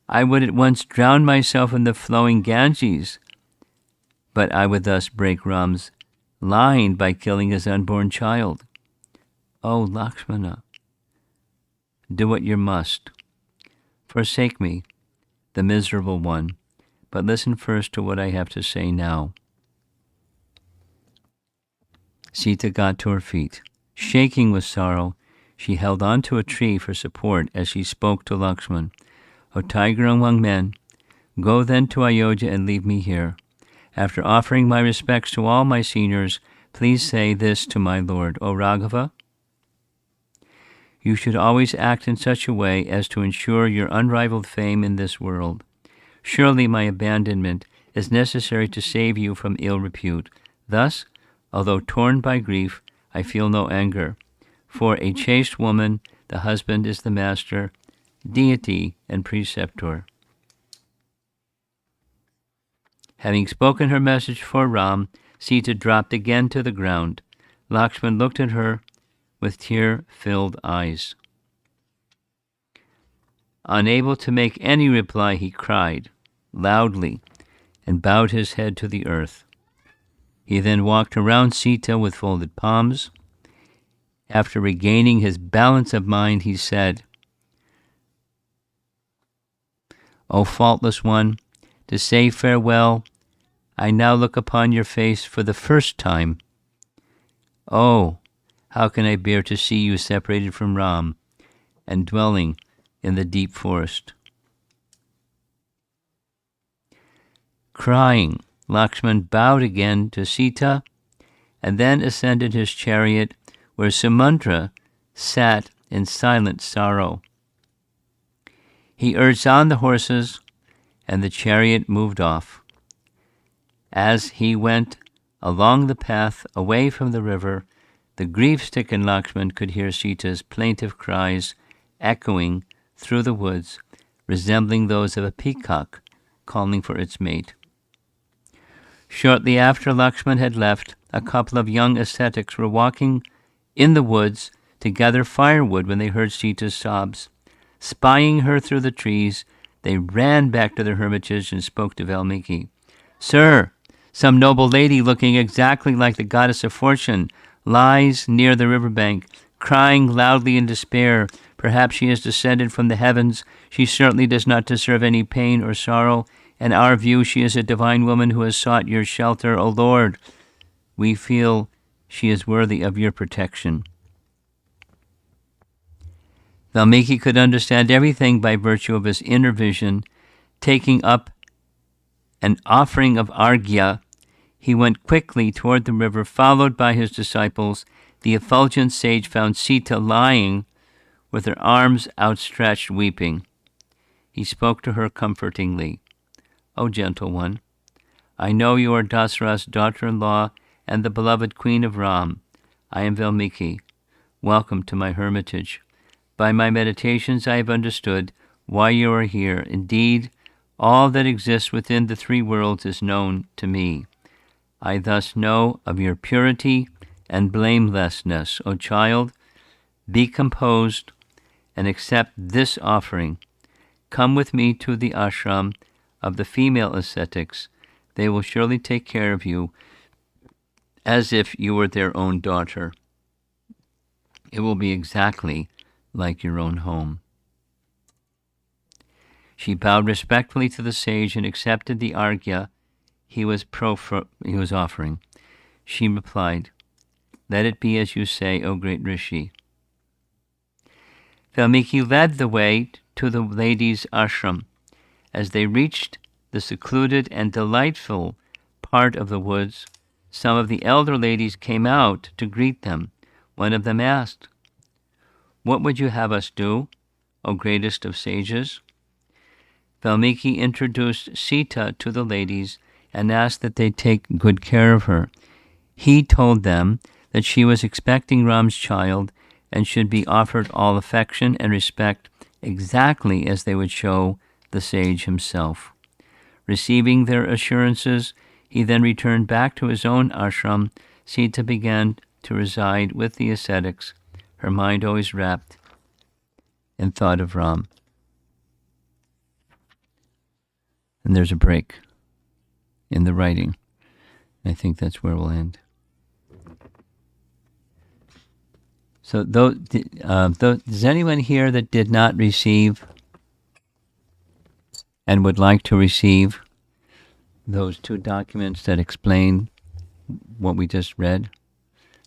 I would at once drown myself in the flowing Ganges, but I would thus break Ram's line by killing his unborn child. O Lakshmana, do what you must. Forsake me, the miserable one, but listen first to what I have to say now." Sita got to her feet. Shaking with sorrow, she held on to a tree for support as she spoke to Lakshman. "O tiger among men, go then to Ayodhya and leave me here. After offering my respects to all my seniors, please say this to my lord, O Raghava, You should always act in such a way as to ensure your unrivaled fame in this world. Surely my abandonment is necessary to save you from ill repute. Thus, although torn by grief, I feel no anger. For a chaste woman, the husband is the master, deity, and preceptor. Having spoken her message for Ram, Sita dropped again to the ground. Lakshman looked at her with tear-filled eyes. Unable to make any reply, he cried loudly and bowed his head to the earth. He then walked around Sita with folded palms. After regaining his balance of mind, he said, O faultless one, to say farewell, I now look upon your face for the first time. Oh, how can I bear to see you separated from Ram and dwelling in the deep forest? Crying, Lakshman bowed again to Sita and then ascended his chariot where Sumantra sat in silent sorrow. He urged on the horses and the chariot moved off. As he went along the path away from the river, the grief-stricken Lakshman could hear Sita's plaintive cries echoing through the woods, resembling those of a peacock calling for its mate. Shortly after Lakshman had left, a couple of young ascetics were walking in the woods to gather firewood when they heard Sita's sobs. Spying her through the trees, they ran back to their hermitage and spoke to Valmiki. Sir, some noble lady looking exactly like the goddess of fortune lies near the riverbank, crying loudly in despair. Perhaps she has descended from the heavens. She certainly does not deserve any pain or sorrow. In our view, she is a divine woman who has sought your shelter, O Lord. We feel she is worthy of your protection. Valmiki could understand everything by virtue of his inner vision. Taking up an offering of arghya, he went quickly toward the river, followed by his disciples. The effulgent sage found Sita lying with her arms outstretched, weeping. He spoke to her comfortingly. O gentle one, I know you are Dasarath's daughter-in-law and the beloved queen of Ram. I am Valmiki. Welcome to my hermitage. By my meditations I have understood why you are here. Indeed, all that exists within the three worlds is known to me. I thus know of your purity and blamelessness. O child, be composed and accept this offering. Come with me to the ashram of the female ascetics. They will surely take care of you as if you were their own daughter. It will be exactly like your own home. She bowed respectfully to the sage and accepted the arghya he was offering. She replied, Let it be as you say, O great Rishi. Valmiki led the way to the ladies' ashram. As they reached the secluded and delightful part of the woods, some of the elder ladies came out to greet them. One of them asked, What would you have us do, O greatest of sages? Valmiki introduced Sita to the ladies and asked that they take good care of her. He told them that she was expecting Ram's child and should be offered all affection and respect exactly as they would show the sage himself. Receiving their assurances, he then returned back to his own ashram. Sita began to reside with the ascetics, her mind always wrapped in thought of Ram. And there's a break in the writing. I think that's where we'll end. So, does anyone here that did not receive and would like to receive those two documents that explain what we just read,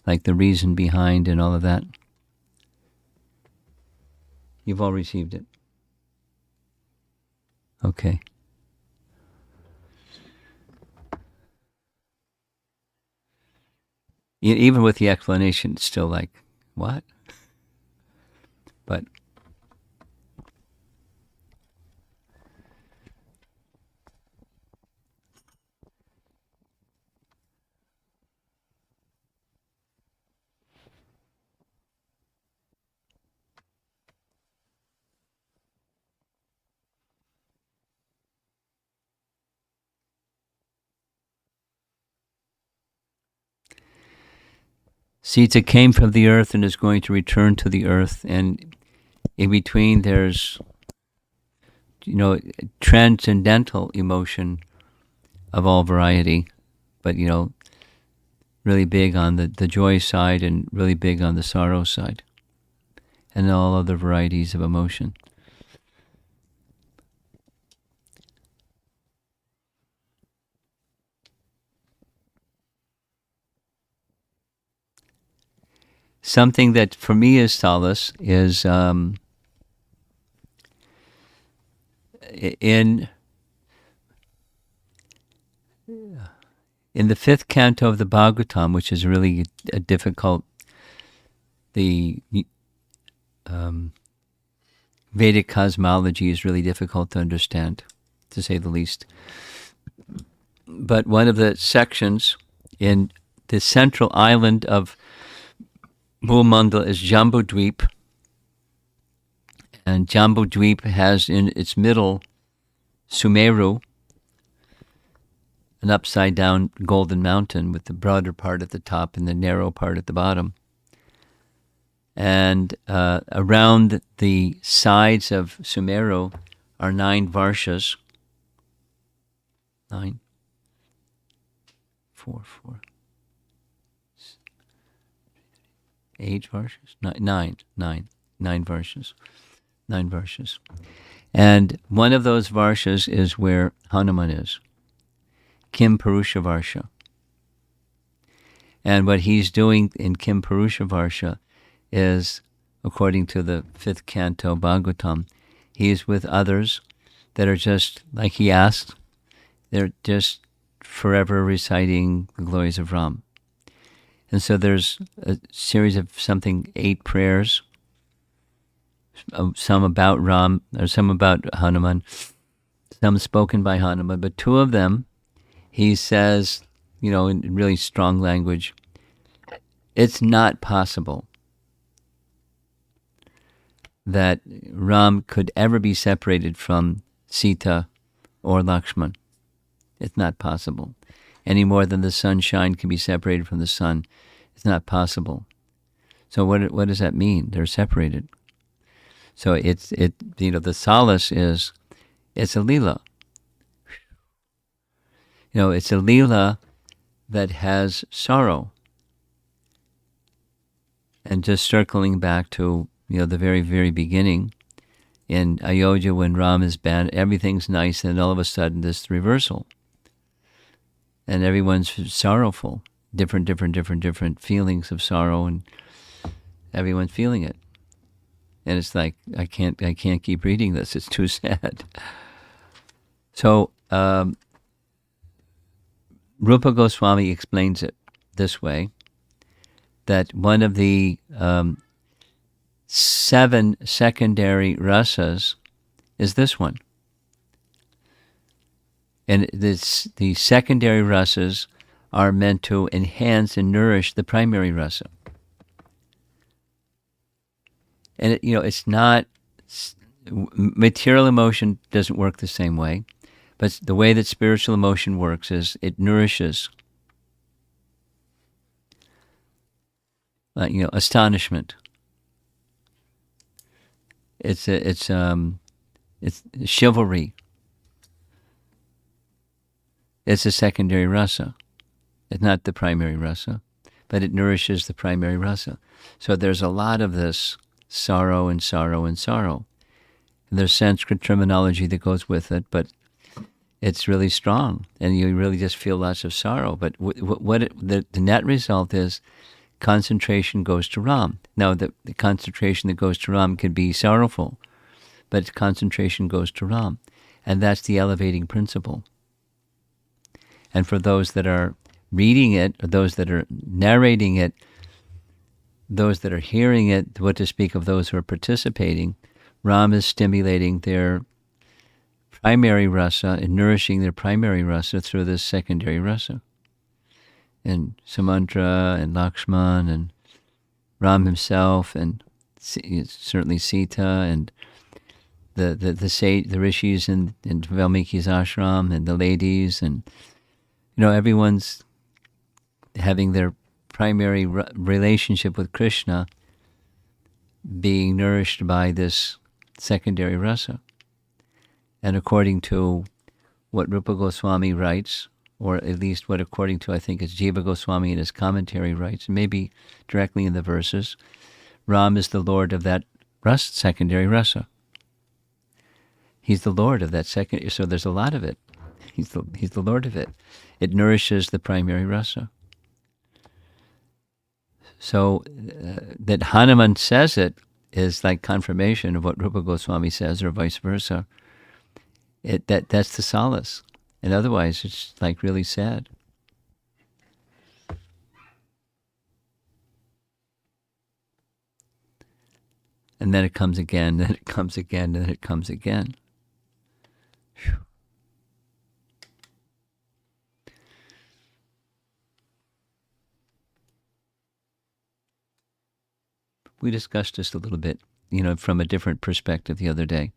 like the reason behind and all of that? You've all received it. Okay. Even with the explanation, it's still like, what? But Sita came from the earth and is going to return to the earth, and in between there's, transcendental emotion of all variety, but really big on the joy side and really big on the sorrow side, and all other varieties of emotion. Something that for me is solace is in the fifth canto of the Bhagavatam, which is really a difficult, the Vedic cosmology is really difficult to understand, to say the least. But one of the sections in the central island of Bhumandal is Jambudweep, and Jambudweep has in its middle Sumeru, an upside-down golden mountain with the broader part at the top and the narrow part at the bottom. And around the sides of Sumeru are 9 varshas. 9, 4, 8 varshas? 9 varshas. 9 varshas. And one of those varshas is where Hanuman is. Kim Purusha Varsha. And what he's doing in Kim Purusha Varsha is, according to the 5th canto Bhagavatam, he's with others that are just, like he asked, they're just forever reciting the glories of Ram. And so there's a series of 8 prayers, some about Ram, or some about Hanuman, some spoken by Hanuman, but 2 of them, he says, in really strong language, it's not possible that Ram could ever be separated from Sita or Lakshman. It's not possible. Any more than the sunshine can be separated from the sun. It's not possible. So what does that mean? They're separated. So the solace is, it's a lila. It's a lila that has sorrow. And just circling back to, the very, very beginning, in Ayodhya when Ram is banned, everything's nice, and all of a sudden this reversal. And everyone's sorrowful, different feelings of sorrow, and everyone's feeling it. And it's like, I can't keep reading this, it's too sad. So, Rupa Goswami explains it this way, that one of the 7 secondary rasas is this one. And the secondary rasas are meant to enhance and nourish the primary rasa. And it's not, material emotion doesn't work the same way. But the way that spiritual emotion works is it nourishes, astonishment. It's chivalry. It's a secondary rasa. It's not the primary rasa, but it nourishes the primary rasa. So there's a lot of this sorrow and sorrow and sorrow. And there's Sanskrit terminology that goes with it, but it's really strong, and you really just feel lots of sorrow. But the net result is concentration goes to Ram. Now, the concentration that goes to Ram could be sorrowful, but concentration goes to Ram. And that's the elevating principle. And for those that are reading it, or those that are narrating it, those that are hearing it, what to speak of those who are participating, Ram is stimulating their primary rasa and nourishing their primary rasa through this secondary rasa. And Sumandra and Lakshman and Ram himself and certainly Sita and the rishis in Valmiki's ashram and the ladies, and everyone's having their primary relationship with Krishna being nourished by this secondary rasa. And according to what Rupa Goswami writes, or at least what according to, I think it's Jiva Goswami in his commentary writes, maybe directly in the verses, Ram is the Lord of that secondary rasa. He's the Lord of that second, so there's a lot of it. He's the Lord of it. It nourishes the primary rasa. So that Hanuman says it is like confirmation of what Rupa Goswami says, or vice versa. That's the solace. And otherwise, it's like really sad. And then it comes again, then it comes again, then it comes again. Whew. We discussed this a little bit, from a different perspective the other day.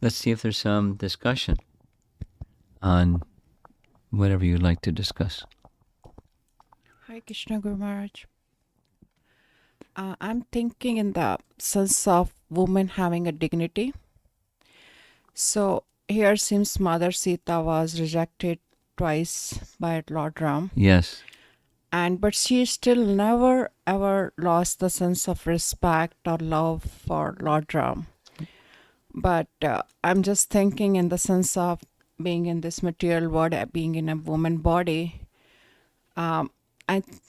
Let's see if there's some discussion on whatever you'd like to discuss. Hi, Krishna Guru Maharaj. I'm thinking in the sense of women having a dignity. So here seems Mother Sita was rejected twice by Lord Ram. Yes. But she still never ever lost the sense of respect or love for Lord Ram. But I'm just thinking in the sense of being in this material world, being in a woman body, I'm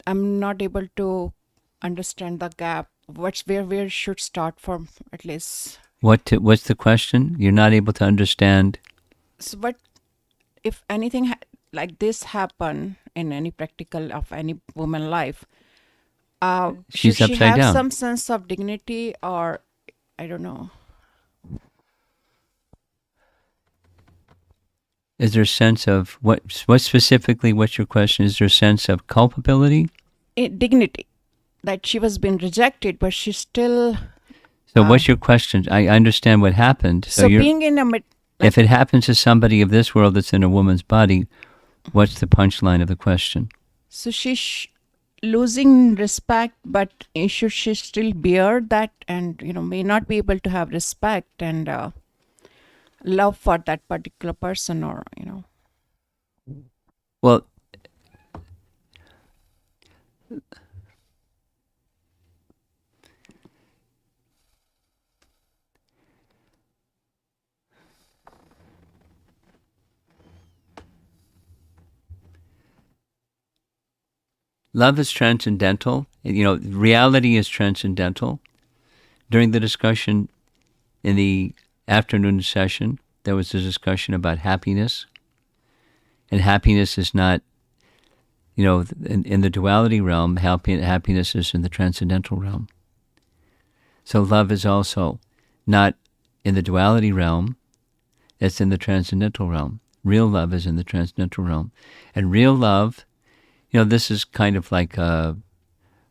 not able to understand the gap. Where should start from, at least. What's the question? You're not able to understand. So, but if anything like this happen in any practical of any woman life, She's should she upside have down. some sense of dignity, or I don't know. Is there a sense of what specifically? What's your question? Is there a sense of culpability? Dignity, that she was being rejected, but she still. So what's your question? I understand what happened. So being in a if it happens to somebody of this world that's in a woman's body, what's the punchline of the question? So she's losing respect, but should she still bear that, and may not be able to have respect and love for that particular person, or Well, love is transcendental. Reality is transcendental. During the discussion in the afternoon session, there was a discussion about happiness. And happiness is not, in the duality realm, happiness is in the transcendental realm. So love is also not in the duality realm, it's in the transcendental realm. Real love is in the transcendental realm. And real love, this is kind of like a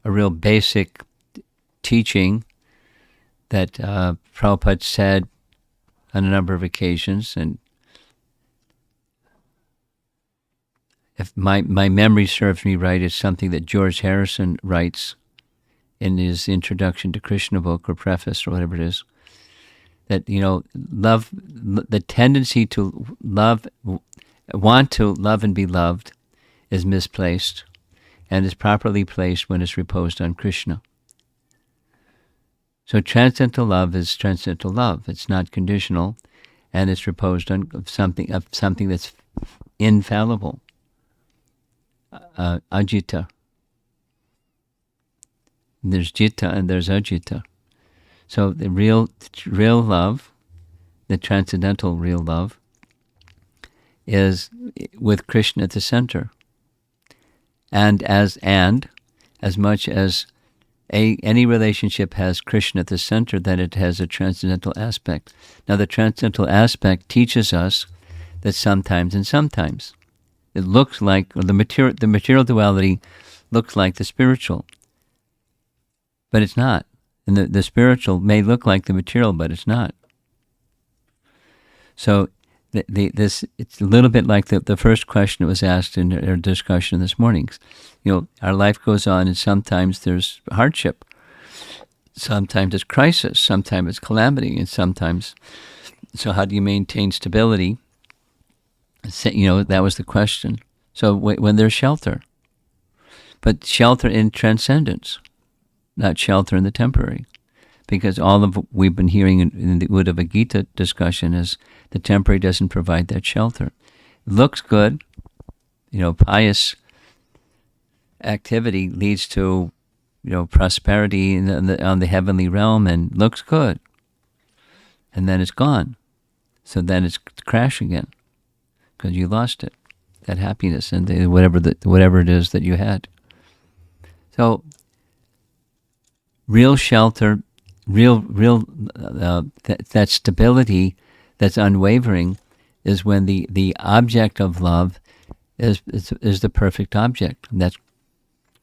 real basic teaching that Prabhupada said on a number of occasions. And if my memory serves me right, it's something that George Harrison writes in his introduction to Krishna book, or preface, or whatever it is, that, love, the tendency to want to love and be loved is misplaced, and is properly placed when it's reposed on Krishna. So transcendental love is transcendental love. It's not conditional, and it's reposed on something that's infallible. Ajita. There's Jita and there's Ajita. So the real love, the transcendental real love, is with Krishna at the center. And as as much as any relationship has Krishna at the center, that it has a transcendental aspect. Now, the transcendental aspect teaches us that sometimes and sometimes it looks like, or the material duality looks like the spiritual, but it's not. And the spiritual may look like the material, but it's not. So this, it's a little bit like the first question that was asked in our discussion this morning. Our life goes on, and sometimes there's hardship, sometimes it's crisis, sometimes it's calamity, and sometimes. So how do you maintain stability? That was the question. So when there's shelter, but shelter in transcendence, not shelter in the temporary. Because all of what we've been hearing in the Uddhava Gita discussion is the temporary doesn't provide that shelter. It looks good. Pious activity leads to, prosperity on the heavenly realm, and looks good. And then it's gone. So then it's crash again, because you lost it, that happiness and whatever it is that you had. So real shelter, that stability that's unwavering is when the object of love is the perfect object. And that's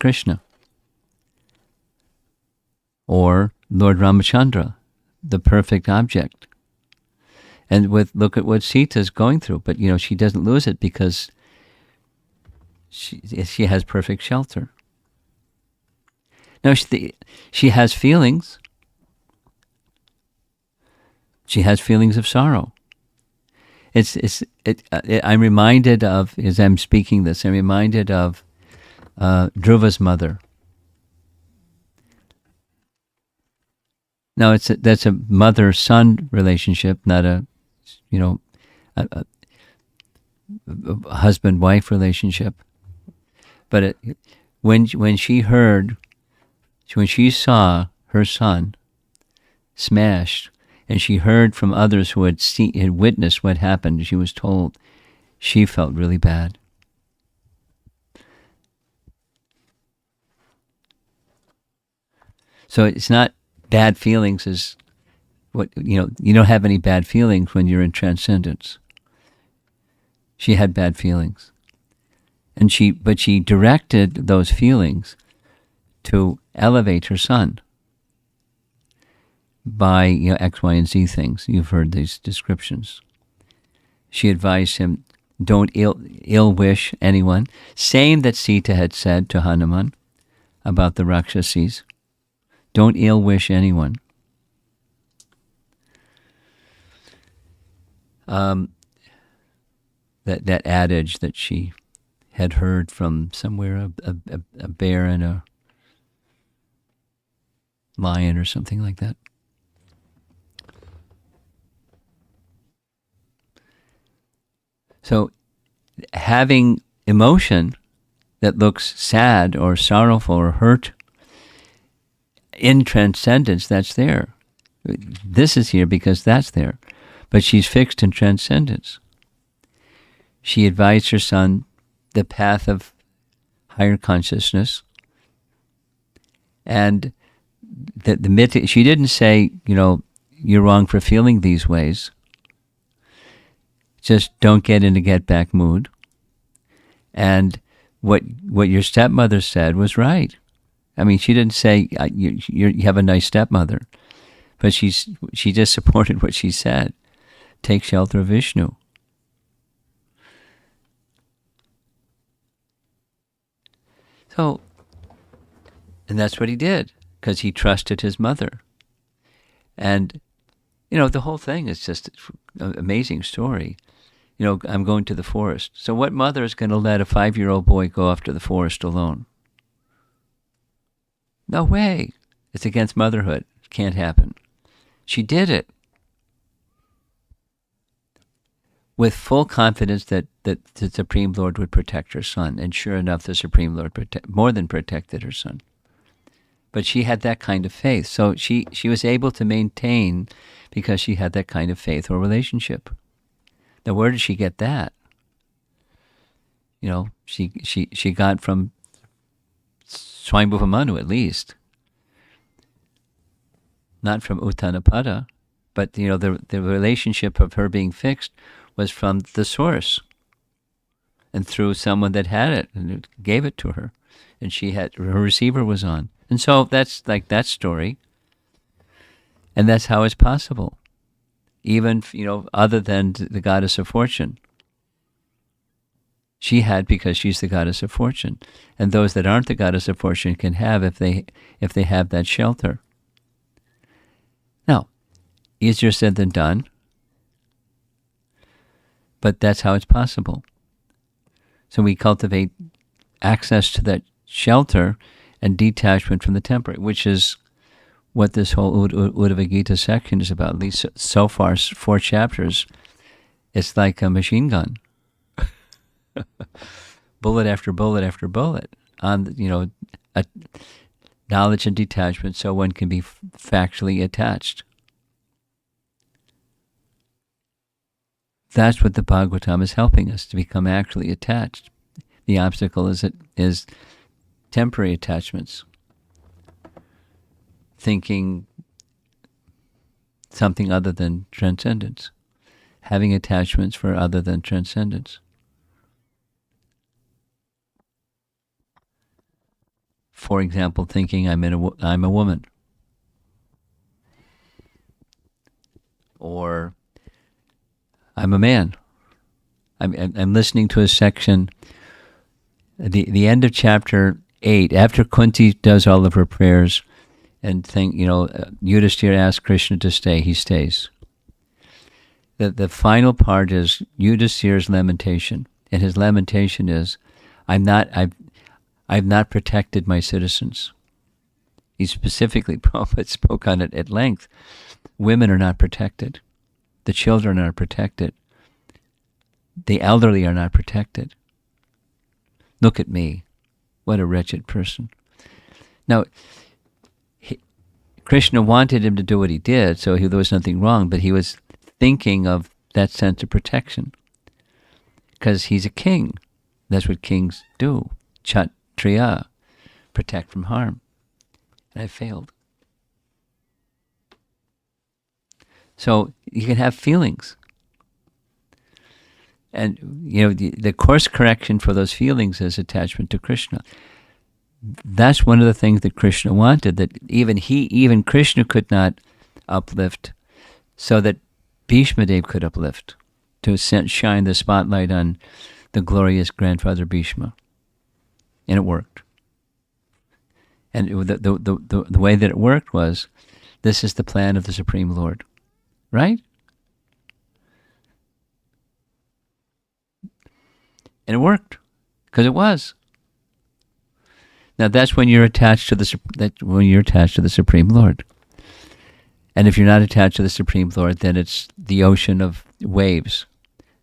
Krishna. Or Lord Ramachandra, the perfect object. And look at what Sita's going through, but she doesn't lose it because she has perfect shelter. Now she has feelings. She has feelings of sorrow. I'm reminded of, as I'm speaking this, I'm reminded of Dhruva's mother. Now that's a mother-son relationship, not a husband-wife relationship. But when she saw her son smashed, and she heard from others who had witnessed what happened, she was told, she felt really bad. So it's not bad feelings as what, you don't have any bad feelings when you're in transcendence. She had bad feelings. But she directed those feelings to elevate her son by X, Y, and Z things. You've heard these descriptions. She advised him, don't ill wish anyone. Same that Sita had said to Hanuman about the Rakshasis. Don't ill wish anyone. That adage that she had heard from somewhere, a bear and a lion or something like that. So having emotion that looks sad or sorrowful or hurt in transcendence, that's there. This is here because that's there. But she's fixed in transcendence. She advised her son the path of higher consciousness. And she didn't say, you're wrong for feeling these ways. Just don't get in a get-back mood. And what your stepmother said was right. I mean, she didn't say you have a nice stepmother, but she just supported what she said. Take shelter of Vishnu. So, and that's what he did, because he trusted his mother. And, the whole thing is just an amazing story. I'm going to the forest. So what mother is going to let a 5-year-old boy go off to the forest alone? No way. It's against motherhood. It can't happen. She did it with full confidence that the Supreme Lord would protect her son. And sure enough, the Supreme Lord more than protected her son. But she had that kind of faith. So she was able to maintain because she had that kind of faith or relationship. Now, where did she get that? She got from Swayambhuva Manu, at least. Not from Uttanapada, but the relationship of her being fixed was from the source, and through someone that had it and it gave it to her, and her receiver was on, and so that's like that story, and that's how it's possible, even other than the goddess of fortune. She had because she's the goddess of fortune, and those that aren't the goddess of fortune can have if they have that shelter. Now, easier said than done, but that's how it's possible. So we cultivate access to that shelter and detachment from the temporary, which is what this whole Uddhava Gita section is about. At least so far, 4 chapters. It's like a machine gun. Bullet after bullet after bullet on a knowledge and detachment, so one can be factually attached. That's what the Bhagavatam is helping us to become actually attached. The obstacle is temporary attachments, thinking something other than transcendence, having attachments for other than transcendence. For example, thinking I'm a woman, or I'm a man. I'm listening to a section, the end of chapter 8, after Kunti does all of her prayers, and Yudhishthira asks Krishna to stay. He stays. The final part is Yudhishthira's lamentation, and his lamentation is, I've not protected my citizens. He specifically, Prabhupada spoke on it at length. Women are not protected. The children are protected. The elderly are not protected. Look at me. What a wretched person. Now, Krishna wanted him to do what he did, so there was nothing wrong, but he was thinking of that sense of protection. Because he's a king. That's what kings do. Kshatriya, protect from harm. And I failed. So you can have feelings. And, the course correction for those feelings is attachment to Krishna. That's one of the things that Krishna wanted, that even Krishna could not uplift, so that Bhishma Dev could uplift, to shine the spotlight on the glorious grandfather Bhishma. And it worked. And the way that it worked was, this is the plan of the Supreme Lord. Right? And it worked, because it was. Now that's when you're attached to the Supreme Lord. And if you're not attached to the Supreme Lord, then it's the ocean of waves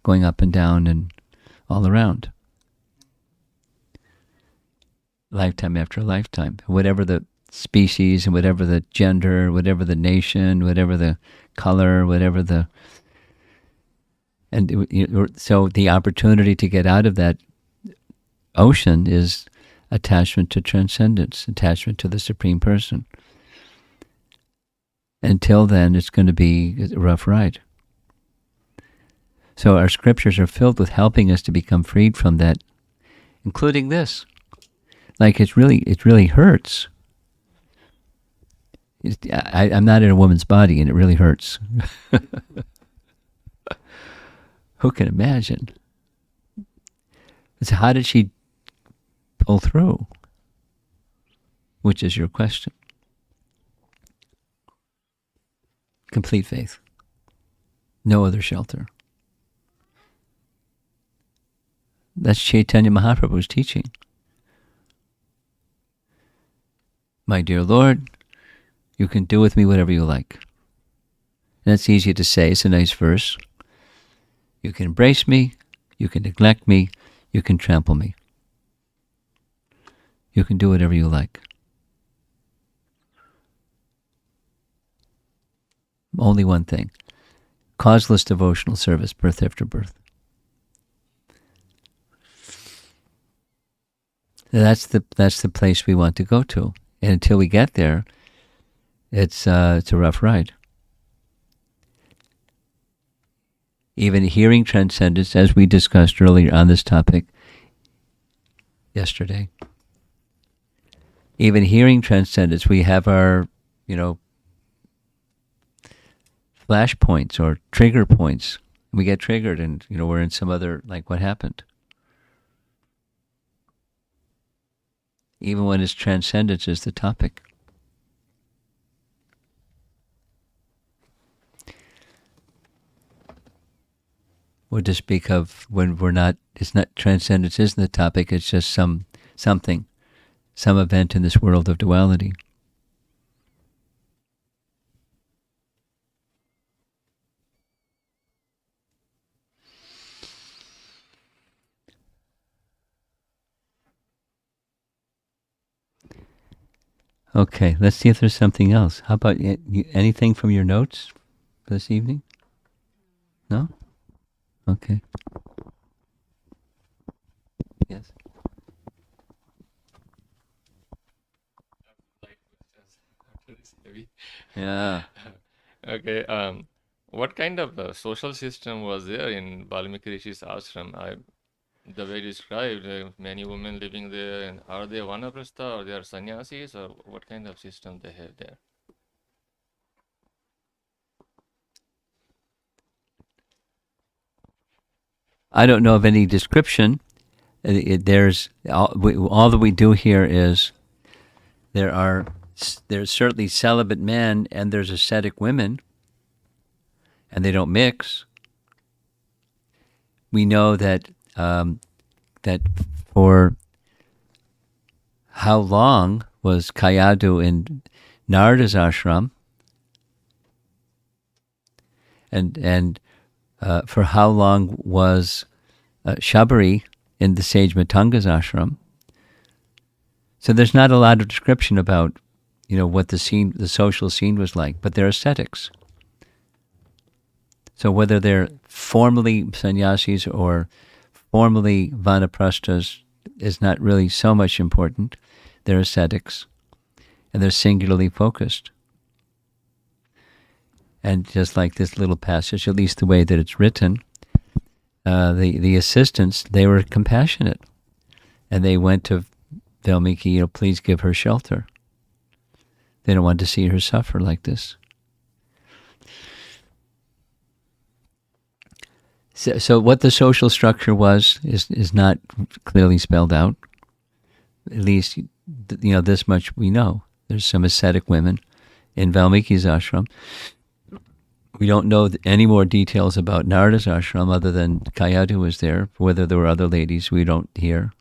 going up and down and all around. Lifetime after lifetime. Whatever the species and whatever the gender, whatever the nation, whatever the color, whatever the... And so the opportunity to get out of that ocean is attachment to transcendence, attachment to the Supreme Person. Until then, it's going to be a rough ride. So our scriptures are filled with helping us to become freed from that, including this. Like it really hurts. I'm not in a woman's body, and it really hurts. Who can imagine? So how did she pull through? Which is your question. Complete faith. No other shelter. That's Chaitanya Mahaprabhu's teaching. My dear Lord, you can do with me whatever you like. And that's easy to say. It's a nice verse. You can embrace me, you can neglect me, you can trample me. You can do whatever you like. Only one thing. Causeless devotional service, birth after birth. That's the place we want to go to. And until we get there, it's a rough ride. Even hearing transcendence, as we discussed earlier on this topic yesterday, even hearing transcendence, we have our, flash points or trigger points. We get triggered and, we're in some other, like what happened. Even when it's transcendence is the topic. Or to speak of when it's not transcendence isn't the topic, it's just something, some event in this world of duality. Okay, let's see if there's something else. How about anything from your notes for this evening? No? Okay. Yes. Yeah. Okay. What kind of social system was there in Valmiki Rishi's ashram? The way described, many women living there, and are they vanaprastha or they are sannyasis, or what kind of system they have there? I don't know of any description. There's all that we do here is there's certainly celibate men and there's ascetic women, and they don't mix. We know that that for how long was Kayadu in Narada's ashram, and for how long was Shabari in the sage Matunga's ashram. So there's not a lot of description about, what the social scene was like, but they're ascetics. So whether they're formally sannyasis or formally vanaprasthas is not really so much important. They're ascetics, and they're singularly focused. And just like this little passage, at least the way that it's written, the assistants, they were compassionate, and they went to Valmiki, please give her shelter. They don't want to see her suffer like this. So what the social structure was is not clearly spelled out. At least, this much we know. There's some ascetic women in Valmiki's ashram. We don't know any more details about Narada's ashram other than Kayadu was there. Whether there were other ladies, we don't hear.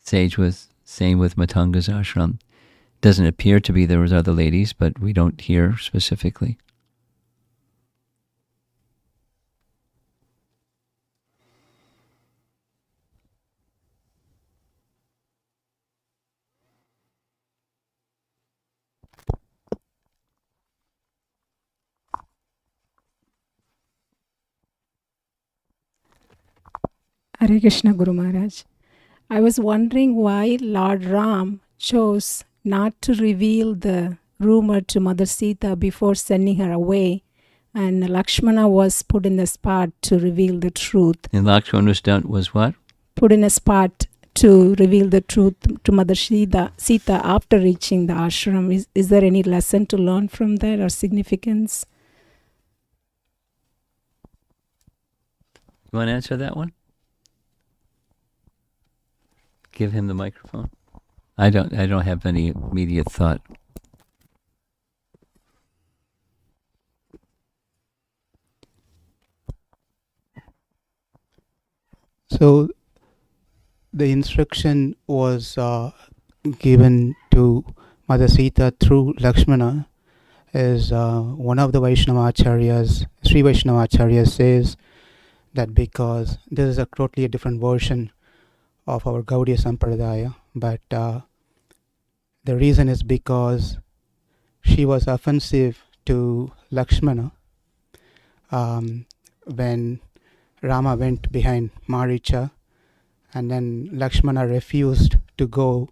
Same with Matunga's ashram. Doesn't appear to be there was other ladies, but we don't hear specifically. Hare Krishna Guru Maharaj. I was wondering why Lord Ram chose not to reveal the rumor to Mother Sita before sending her away, and Lakshmana was put in the spot to reveal the truth. And Lakshmana was what? Put in a spot to reveal the truth to Mother Sita after reaching the ashram. Is there any lesson to learn from that or significance? You want to answer that one? Give him the microphone. I don't have any immediate thought. So the instruction was given to Mother Sita through Lakshmana, as one of the Vaishnavacharyas, Sri Vaishnavacharyas says that because this is a totally different version of our Gaudiya Sampradaya, but the reason is because she was offensive to Lakshmana when Rama went behind Maricha and then Lakshmana refused to go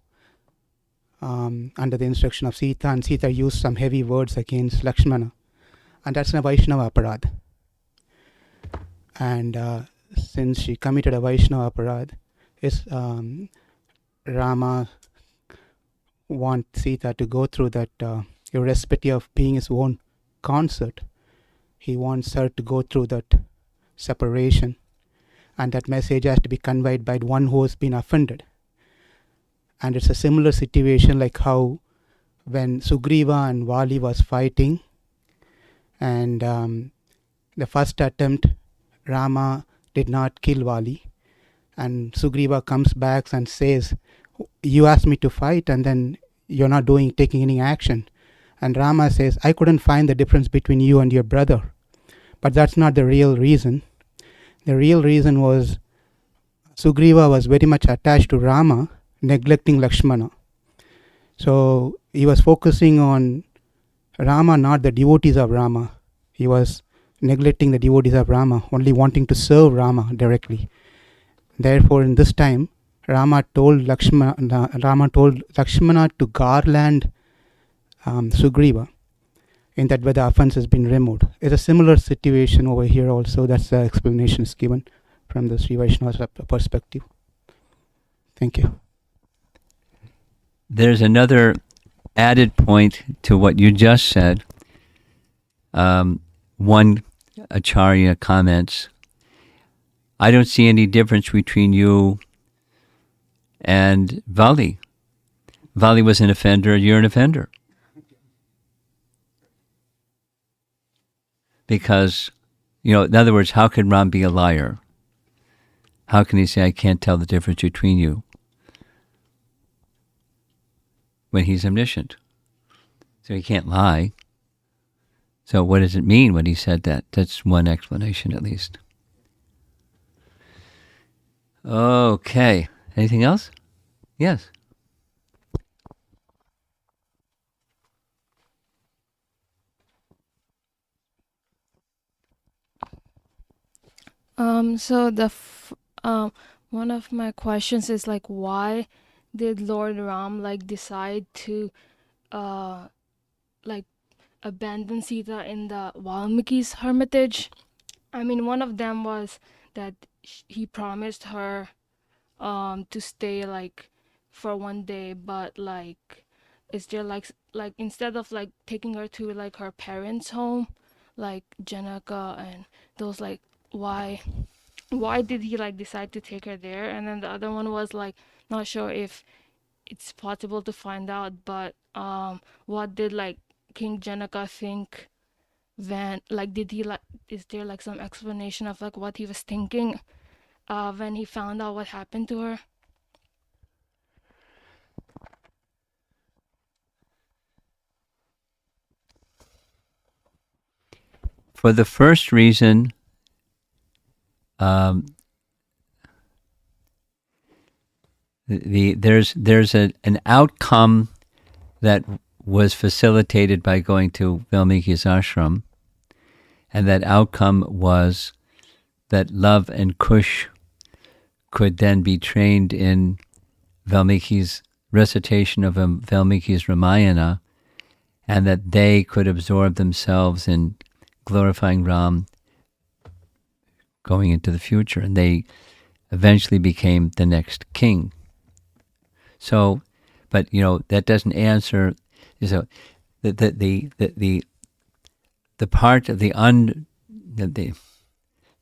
under the instruction of Sita, and Sita used some heavy words against Lakshmana, and that's a Vaishnava aparad. And since she committed a Vaishnava aparad, Rama wants Sita to go through that, irrespective of being his own consort. He wants her to go through that separation, and that message has to be conveyed by the one who has been offended. And it's a similar situation like how when Sugriva and Vali was fighting, and the first attempt, Rama did not kill Vali, and Sugriva comes back and says, you asked me to fight and then you're not taking any action. And Rama says, I couldn't find the difference between you and your brother. But that's not the real reason. The real reason was Sugriva was very much attached to Rama, neglecting Lakshmana. So he was focusing on Rama, not the devotees of Rama. He was neglecting the devotees of Rama, only wanting to serve Rama directly. Therefore, in this time, Rama told Lakshmana to garland Sugriva, in that way the offense has been removed. It's a similar situation over here also. That's the explanation is given from the Sri Vaishnava perspective. Thank you. There's another added point to what you just said. One Acharya comments, I don't see any difference between you and Vali. Vali was an offender, you're an offender. Because, in other words, how can Ram be a liar? How can he say, I can't tell the difference between you, when he's omniscient? So he can't lie. So what does it mean when he said that? That's one explanation at least. Okay. Anything else? Yes. So one of my questions is like, why did Lord Ram decide to like abandon Sita in the Valmiki's hermitage? I mean, one of them was that he promised her to stay for one day, but is there instead of taking her to her parents' home, like Janaka and those, why did he decide to take her there? And then the other one was not sure if it's possible to find out, but what did King Janaka think when did he is there some explanation of what he was thinking when he found out what happened to her? For the first reason, there's an outcome that was facilitated by going to Valmiki's ashram, and that outcome was that Love and Kush could then be trained in Valmiki's recitation of Valmiki's Ramayana, and that they could absorb themselves in glorifying Ram going into the future, and they eventually became the next king. So, but that doesn't answer. So, the part of the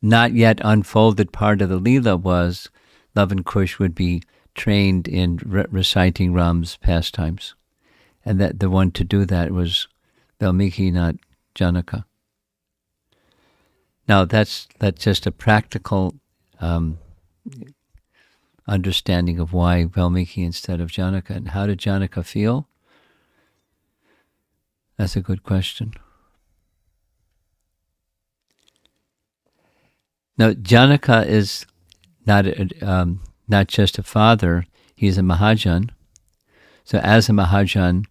not yet unfolded part of the Leela was Love and Kush would be trained in reciting Ram's pastimes, and that the one to do that was Valmiki, not Janaka. Now that's just a practical understanding of why Valmiki instead of Janaka. And how did Janaka feel? That's a good question. Now, Janaka is not just a father, he's a Mahajan. So as a Mahajan,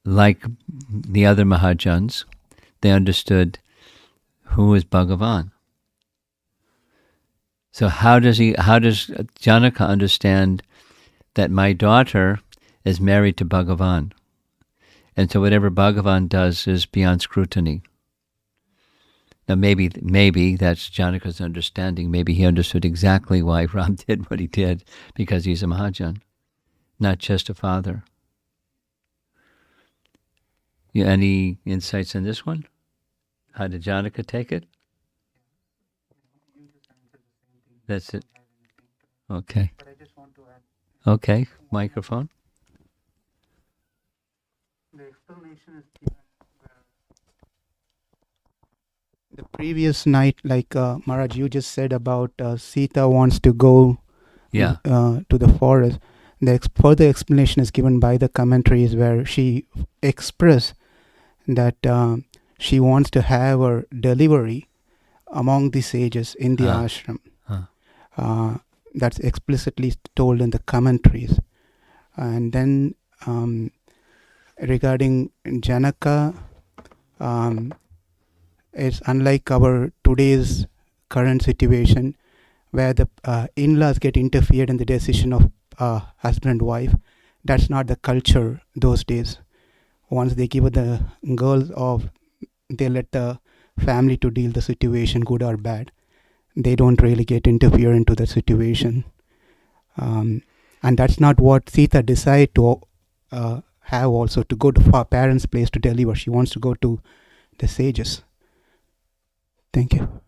like the other Mahajans, they understood who is Bhagavan. So how does Janaka understand that my daughter is married to Bhagavan? And so whatever Bhagavan does is beyond scrutiny. Now maybe that's Janaka's understanding. Maybe he understood exactly why Ram did what he did, because he's a Mahajan, not just a father. You any insights on this one? How did Janaka take it? That's it. Okay. But I just want to add Okay. Microphone. the explanation is given where the previous night, like Maharaj, you just said about Sita wants to go Yeah. to the forest. The further explanation is given by the commentaries where she expressed that she wants to have her delivery among the sages in the ashram. That's explicitly told in the commentaries. And then regarding Janaka, it's unlike our today's current situation where the in-laws get interfered in the decision of husband and wife. That's not the culture those days. Once they give the girls off, they let the family to deal the situation, good or bad. They don't really get interfere into the situation. And that's not what Sita decided to have also, to go to her parents' place to deliver. She wants to go to the sages. Thank you.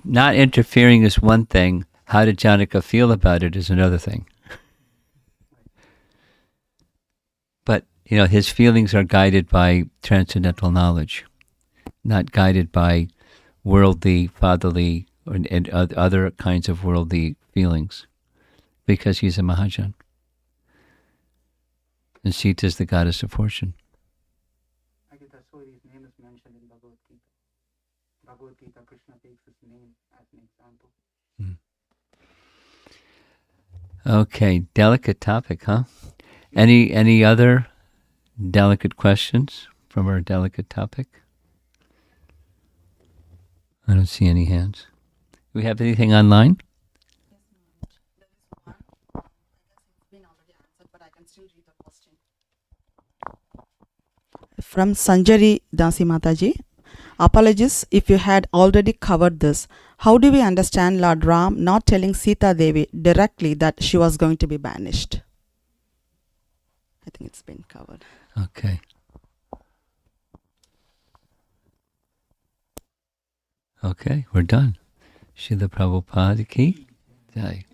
Not interfering is one thing. How did Janaka feel about it is another thing. But, his feelings are guided by transcendental knowledge, not guided by worldly, fatherly, and other kinds of worldly feelings, because he's a Mahajan. And Sita is the goddess of fortune. I guess that's why his name is mentioned in Bhagavad Gita. Bhagavad Gita, Krishna takes his name as an example. Okay, delicate topic, huh? Any other delicate questions from our delicate topic? I don't see any hands. Do we have anything online? Yes, Maharaj. There is one. I guess it's been already answered, but I can still read the question. From Sanjari Dasi Mataji. Apologies if you had already covered this. How do we understand Lord Ram not telling Sita Devi directly that she was going to be banished? I think it's been covered. Okay. Okay, we're done. Srila Prabhupada ki jai.